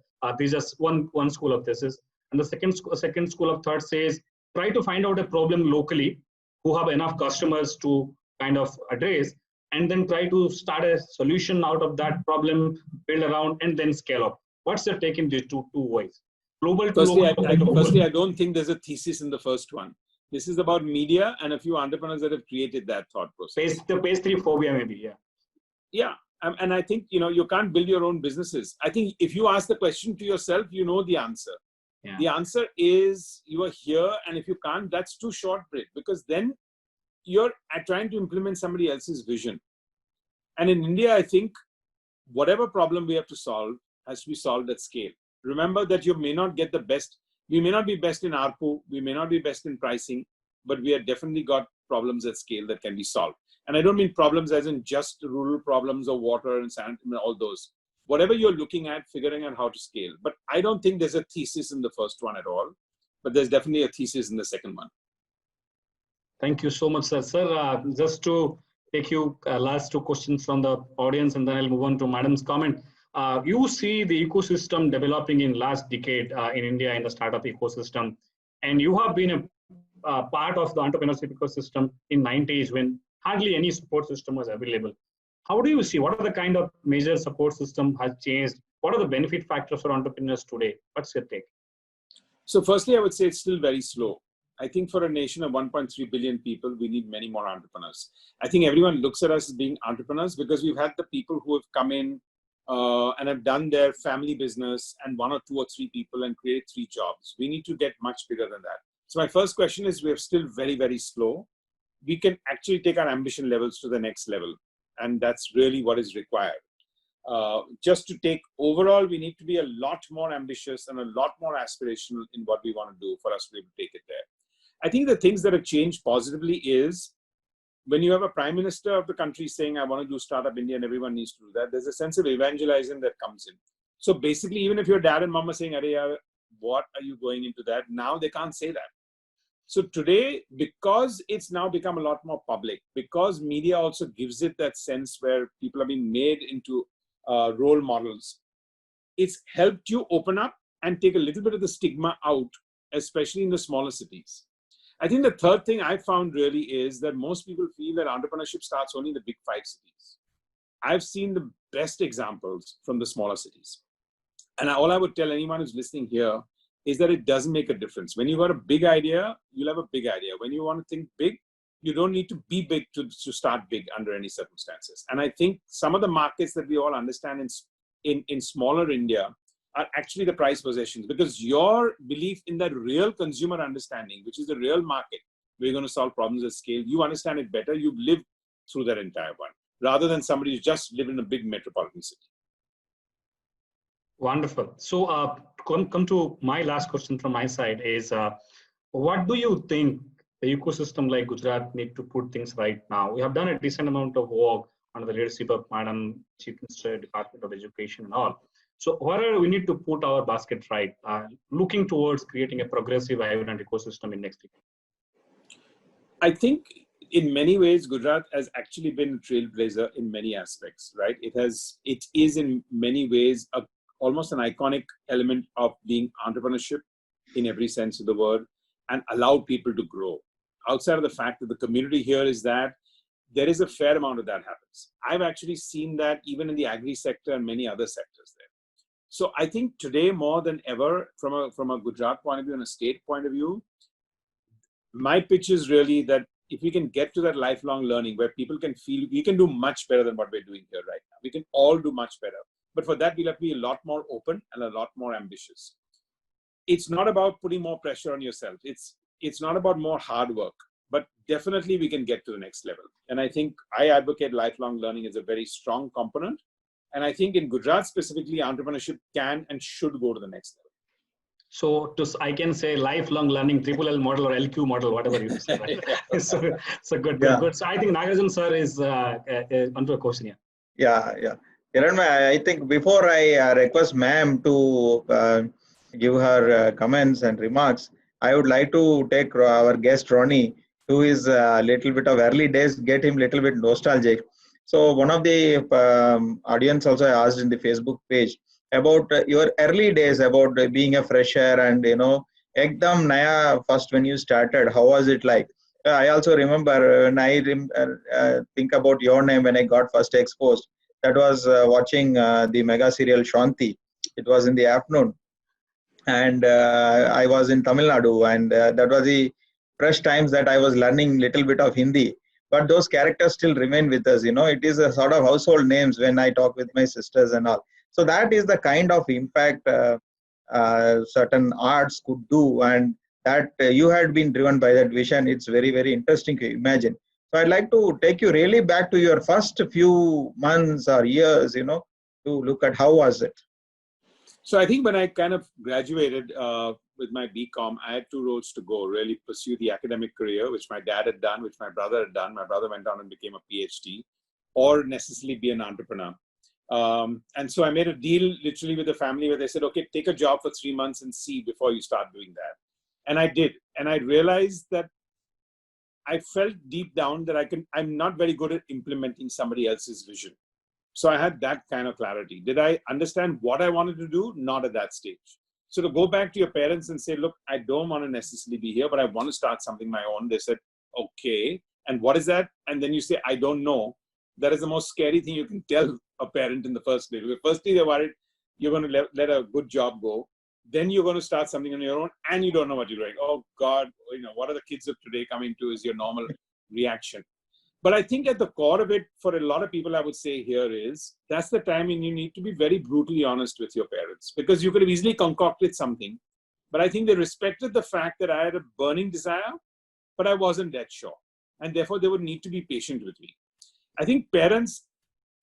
[SPEAKER 1] one school of thesis. And the second school of thought says, try to find out a problem locally who have enough customers to kind of address, and then try to start a solution out of that problem, build around, and then scale up. What's your take in these two ways? Global to local.
[SPEAKER 2] Firstly, I don't think there's a thesis in the first one. This is about media and a few entrepreneurs that have created that thought process.
[SPEAKER 1] The pastry phobia, maybe, yeah.
[SPEAKER 2] Yeah, and I think, you can't build your own businesses. I think if you ask the question to yourself, you know the answer. Yeah. The answer is you are here, and if you can't, that's too short break, because then you're trying to implement somebody else's vision. And in India, I think whatever problem we have to solve has to be solved at scale. Remember that you may not get the best. We may not be best in ARPU. We may not be best in pricing, but we have definitely got problems at scale that can be solved. And I don't mean problems as in just rural problems or water and sand, all those. Whatever you're looking at, figuring out how to scale. But I don't think there's a thesis in the first one at all, but there's definitely a thesis in the second one.
[SPEAKER 1] Thank you so much, sir. Sir, just to take you last two questions from the audience, and then I'll move on to Madam's comment. You see the ecosystem developing in last decade in India in the startup ecosystem, and you have been a part of the entrepreneurship ecosystem in 90s when hardly any support system was available. How do you see, what are the kind of major support system has changed? What are the benefit factors for entrepreneurs today? What's your take?
[SPEAKER 2] So firstly, I would say it's still very slow. I think for a nation of 1.3 billion people, we need many more entrepreneurs. I think everyone looks at us as being entrepreneurs because we've had the people who have come in and have done their family business and 1 or 2 or 3 people and created 3 jobs. We need to get much bigger than that. So my first question is, we're still very, very slow. We can actually take our ambition levels to the next level. And that's really what is required. Just to take overall, we need to be a lot more ambitious and a lot more aspirational in what we want to do for us to be able to take it there. I think the things that have changed positively is when you have a prime minister of the country saying, I want to do Startup India and everyone needs to do that, there's a sense of evangelizing that comes in. So basically, even if your dad and mom are saying, what are you going into that? Now they can't say that. So today, because it's now become a lot more public, because media also gives it that sense where people are being made into role models, it's helped you open up and take a little bit of the stigma out, especially in the smaller cities. I think the third thing I found really is that most people feel that entrepreneurship starts only in the big 5 cities. I've seen the best examples from the smaller cities. And all I would tell anyone who's listening here is that it doesn't make a difference. When you've got a big idea, you'll have a big idea. When you want to think big, you don't need to be big to start big under any circumstances. And I think some of the markets that we all understand in smaller India are actually the price possessions, because your belief in that real consumer understanding, which is the real market, where you're going to solve problems at scale, you understand it better. You've lived through that entire one, rather than somebody who's just lived in a big metropolitan city.
[SPEAKER 1] Wonderful. So come to my last question from my side is, what do you think the ecosystem like Gujarat need to put things right now? We have done a decent amount of work under the leadership of Madam Chief Minister, Department of Education and all. So where we need to put our basket right, looking towards creating a progressive, vibrant ecosystem in next decade?
[SPEAKER 2] I think in many ways, Gujarat has actually been a trailblazer in many aspects, right? It is in many ways almost an iconic element of being entrepreneurship in every sense of the word, and allowed people to grow. Outside of the fact that the community here is that there is a fair amount of that happens. I've actually seen that even in the agri sector and many other sectors there. So I think today more than ever, from a Gujarat point of view and a state point of view, my pitch is really that if we can get to that lifelong learning where people can feel we can do much better than what we're doing here right now. We can all do much better. But for that, we'll have to be a lot more open and a lot more ambitious. It's not about putting more pressure on yourself. It's not about more hard work, but definitely we can get to the next level. And I think I advocate lifelong learning as a very strong component. And I think in Gujarat specifically, entrepreneurship can and should go to the next level.
[SPEAKER 1] So I can say lifelong learning, triple L model or LQ model, whatever you say. Right? so good,
[SPEAKER 3] Yeah.
[SPEAKER 1] good. So I think Nagaraj sir is onto a question here.
[SPEAKER 3] Yeah. Hiranmay, I think before I request ma'am to give her comments and remarks, I would like to take our guest Ronnie, who is a little bit of early days, get him little bit nostalgic. So one of the audience also asked in the Facebook page about your early days, about being a fresher and, ekdam naya first when you started, how was it like? I also remember when I think about your name when I got first exposed, that was watching the mega serial Shanti. It was in the afternoon. And I was in Tamil Nadu, and that was the fresh times that I was learning little bit of Hindi. But those characters still remain with us. It is a sort of household names when I talk with my sisters and all. So that is the kind of impact certain arts could do, and that you had been driven by that vision. It's very, very interesting to imagine. So I'd like to take you really back to your first few months or years, to look at how was it.
[SPEAKER 2] So I think when I kind of graduated with my BCom, I had 2 roads to go, really pursue the academic career, which my dad had done, which my brother had done. My brother went on and became a PhD, or necessarily be an entrepreneur. And so I made a deal literally with the family where they said, okay, take a job for 3 months and see before you start doing that. And I did. And I realized that I felt deep down that I'm not very good at implementing somebody else's vision. So I had that kind of clarity. Did I understand what I wanted to do? Not at that stage. So to go back to your parents and say, look, I don't want to necessarily be here, but I want to start something my own. They said, okay. And what is that? And then you say, I don't know. That is the most scary thing you can tell a parent in the first place. Firstly, they're worried you're going to let a good job go. Then you're going to start something on your own and you don't know what you're doing. Oh God, what are the kids of today coming to is your normal reaction. But I think at the core of it, for a lot of people, I would say here is, that's the time when you need to be very brutally honest with your parents, because you could have easily concocted something. But I think they respected the fact that I had a burning desire, but I wasn't that sure. And therefore, they would need to be patient with me. I think parents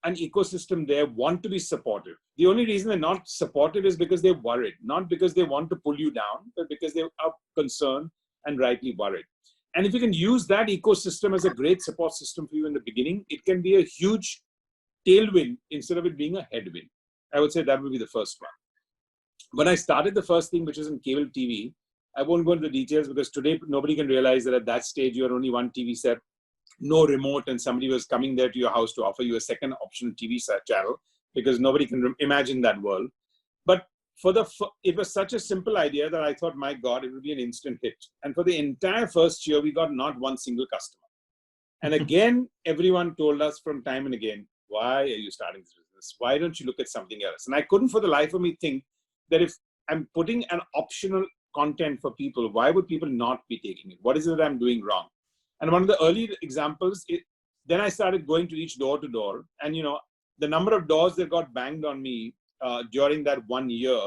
[SPEAKER 2] and ecosystem there want to be supportive. The only reason they're not supportive is because they're worried, not because they want to pull you down, but because they are concerned and rightly worried. And if you can use that ecosystem as a great support system for you in the beginning, it can be a huge tailwind instead of it being a headwind. I would say that would be the first one. When I started the first thing, which is in cable TV, I won't go into the details because today nobody can realize that at that stage you had only one TV set, no remote, and somebody was coming there to your house to offer you a second optional TV set channel, because nobody can imagine that world. But it was such a simple idea that I thought, my God, it would be an instant hit. And for the entire first year, we got not one single customer. And again, everyone told us from time and again, why are you starting this business? Why don't you look at something else? And I couldn't for the life of me think that if I'm putting an optional content for people, why would people not be taking it? What is it that I'm doing wrong? And one of the early examples, then I started going to each door to door. And, the number of doors that got banged on me during that 1 year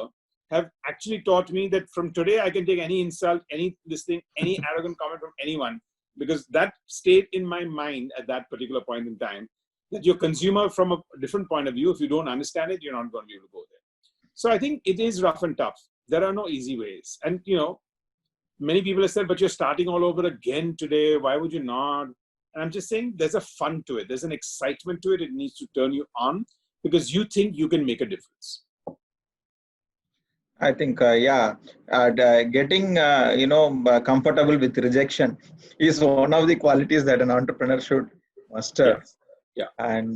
[SPEAKER 2] have actually taught me that from today I can take any insult, any arrogant comment from anyone, because that stayed in my mind at that particular point in time, that your consumer from a different point of view, if you don't understand it, you're not going to be able to go there. So I think it is rough and tough. There are no easy ways. And, many people have said, but you're starting all over again today. Why would you not? And I'm just saying there's a fun to it. There's an excitement to it. It needs to turn you on because you think you can make a difference.
[SPEAKER 3] I think, getting, comfortable with rejection is one of the qualities that an entrepreneur should master.
[SPEAKER 2] Yes. Yeah.
[SPEAKER 3] And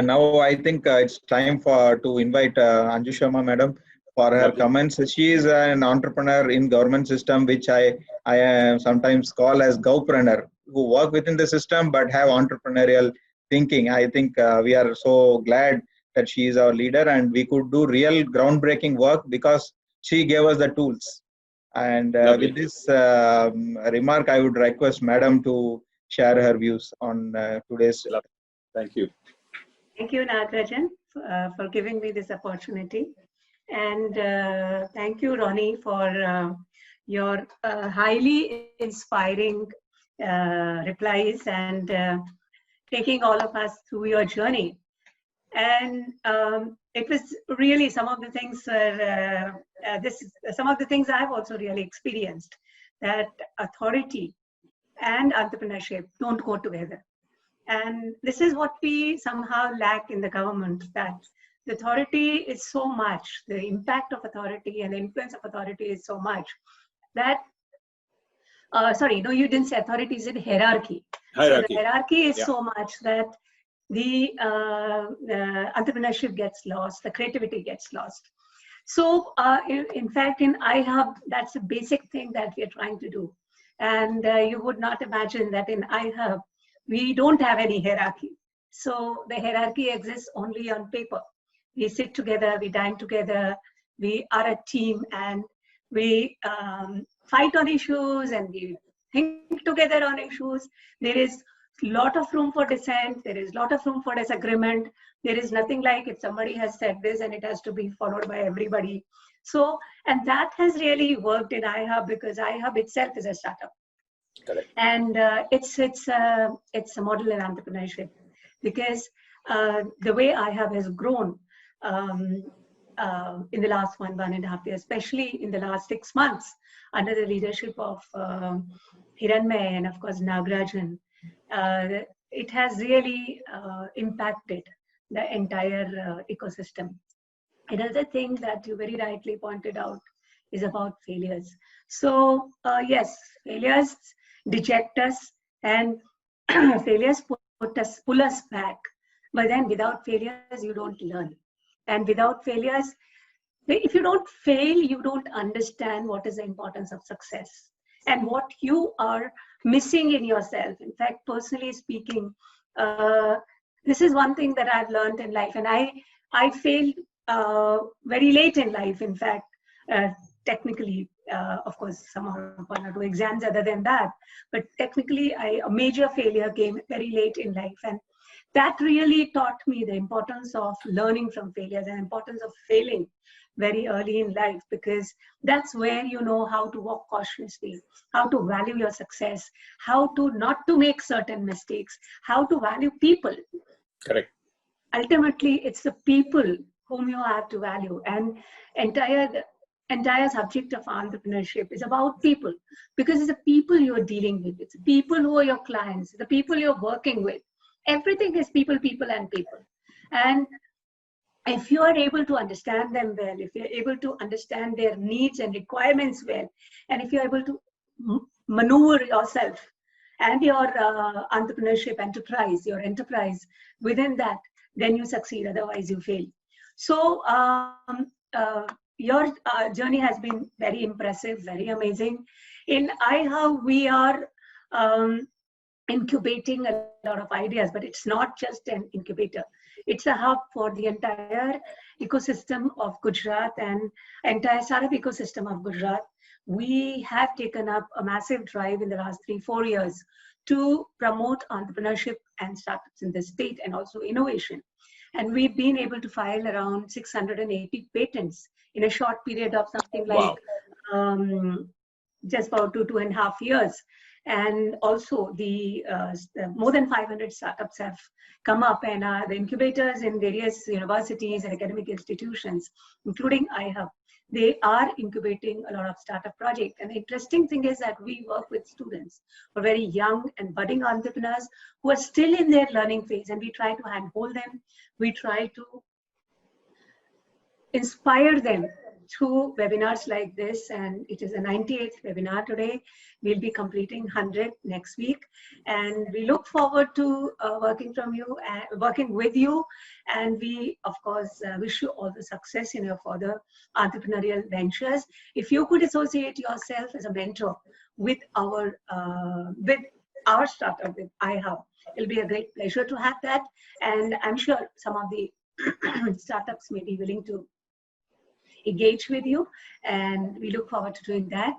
[SPEAKER 3] now I think it's time to invite Anju Sharma madam for her comments. She is an entrepreneur in government system, which I sometimes call as Gowpreneur. who work within the system but have entrepreneurial thinking. I think we are so glad that she is our leader, and we could do real groundbreaking work because she gave us the tools. And with this remark, I would request Madam to share her views on today's.
[SPEAKER 2] Thank you.
[SPEAKER 4] Thank you, Nagarajan, for giving me this opportunity. And thank you, Ronnie, for your highly inspiring replies and taking all of us through your journey. And it was really some of the things some of the things I've also really experienced, that authority and entrepreneurship don't go together. And this is what we somehow lack in the government, that the authority is so much, the impact of authority and the influence of authority is so much that, sorry, no, you didn't say authority, you said hierarchy. So the hierarchy is so much that the entrepreneurship gets lost, the creativity gets lost. So in fact, in iHub, that's a basic thing that we are trying to do. And you would not imagine that in iHub, we don't have any hierarchy. So the hierarchy exists only on paper. We sit together, we dine together, we are a team, and we fight on issues and we think together on issues. There is a lot of room for dissent. There is a lot of room for disagreement. There is nothing like if somebody has said this and it has to be followed by everybody. So, and that has really worked in iHub because iHub itself is a startup.
[SPEAKER 2] Correct.
[SPEAKER 4] And it's a model in entrepreneurship because the way iHub has grown in the last 1.5 years, especially in the last 6 months under the leadership of Hiranmay and of course Nagarajan, it has really impacted the entire ecosystem. Another thing that you very rightly pointed out is about failures. So yes, failures deject us and failures pull us back. But then without failures, you don't learn. And without failures, if you don't fail, you don't understand what is the importance of success and what you are missing in yourself. In fact, personally speaking, this is one thing that I've learned in life. And I failed very late in life, in fact, technically, of course, somehow one or two exams other than that. But technically, a major failure came very late in life. And that really taught me the importance of learning from failures and importance of failing very early in life, because that's where you know how to walk cautiously, how to value your success, how to not to make certain mistakes, how to value people.
[SPEAKER 2] Correct.
[SPEAKER 4] Ultimately, it's the people whom you have to value, and entire subject of entrepreneurship is about people, because it's the people you're dealing with, it's the people who are your clients, the people you're working with. Everything is people, people, and people. And if you are able to understand them well, if you're able to understand their needs and requirements well, and if you're able to maneuver yourself and your entrepreneurship enterprise, your enterprise within that, then you succeed, otherwise you fail. So your journey has been very impressive, very amazing. In iHub, we are incubating a lot of ideas, but it's not just an incubator. It's a hub for the entire ecosystem of Gujarat and entire startup ecosystem of Gujarat. We have taken up a massive drive in the last 3-4 years to promote entrepreneurship and startups in the state and also innovation. And we've been able to file around 680 patents in a short period of something like just about 2.5 years. And also the more than 500 startups have come up, and the incubators in various universities and academic institutions, including iHub, they are incubating a lot of startup projects. And the interesting thing is that we work with students who are very young and budding entrepreneurs who are still in their learning phase, and we try to handhold them. We try to inspire them through webinars like this, and it is a 98th webinar today. We'll be completing 100 next week, and we look forward to working with you, and we of course wish you all the success in your further entrepreneurial ventures. If you could associate yourself as a mentor with our startup with iHub. It'll be a great pleasure to have that. And I'm sure some of the startups may be willing to engage with you. And we look forward to doing that.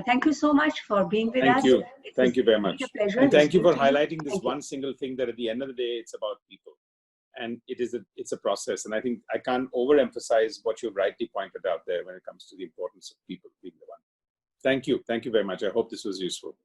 [SPEAKER 4] Thank you so much for being with us.
[SPEAKER 2] Thank you. Thank you very much.
[SPEAKER 4] A pleasure.
[SPEAKER 2] And thank you for highlighting this one single thing, that at the end of the day, it's about people. And it's a process. And I think I can't overemphasize what you've rightly pointed out there when it comes to the importance of people being the one. Thank you. Thank you very much. I hope this was useful.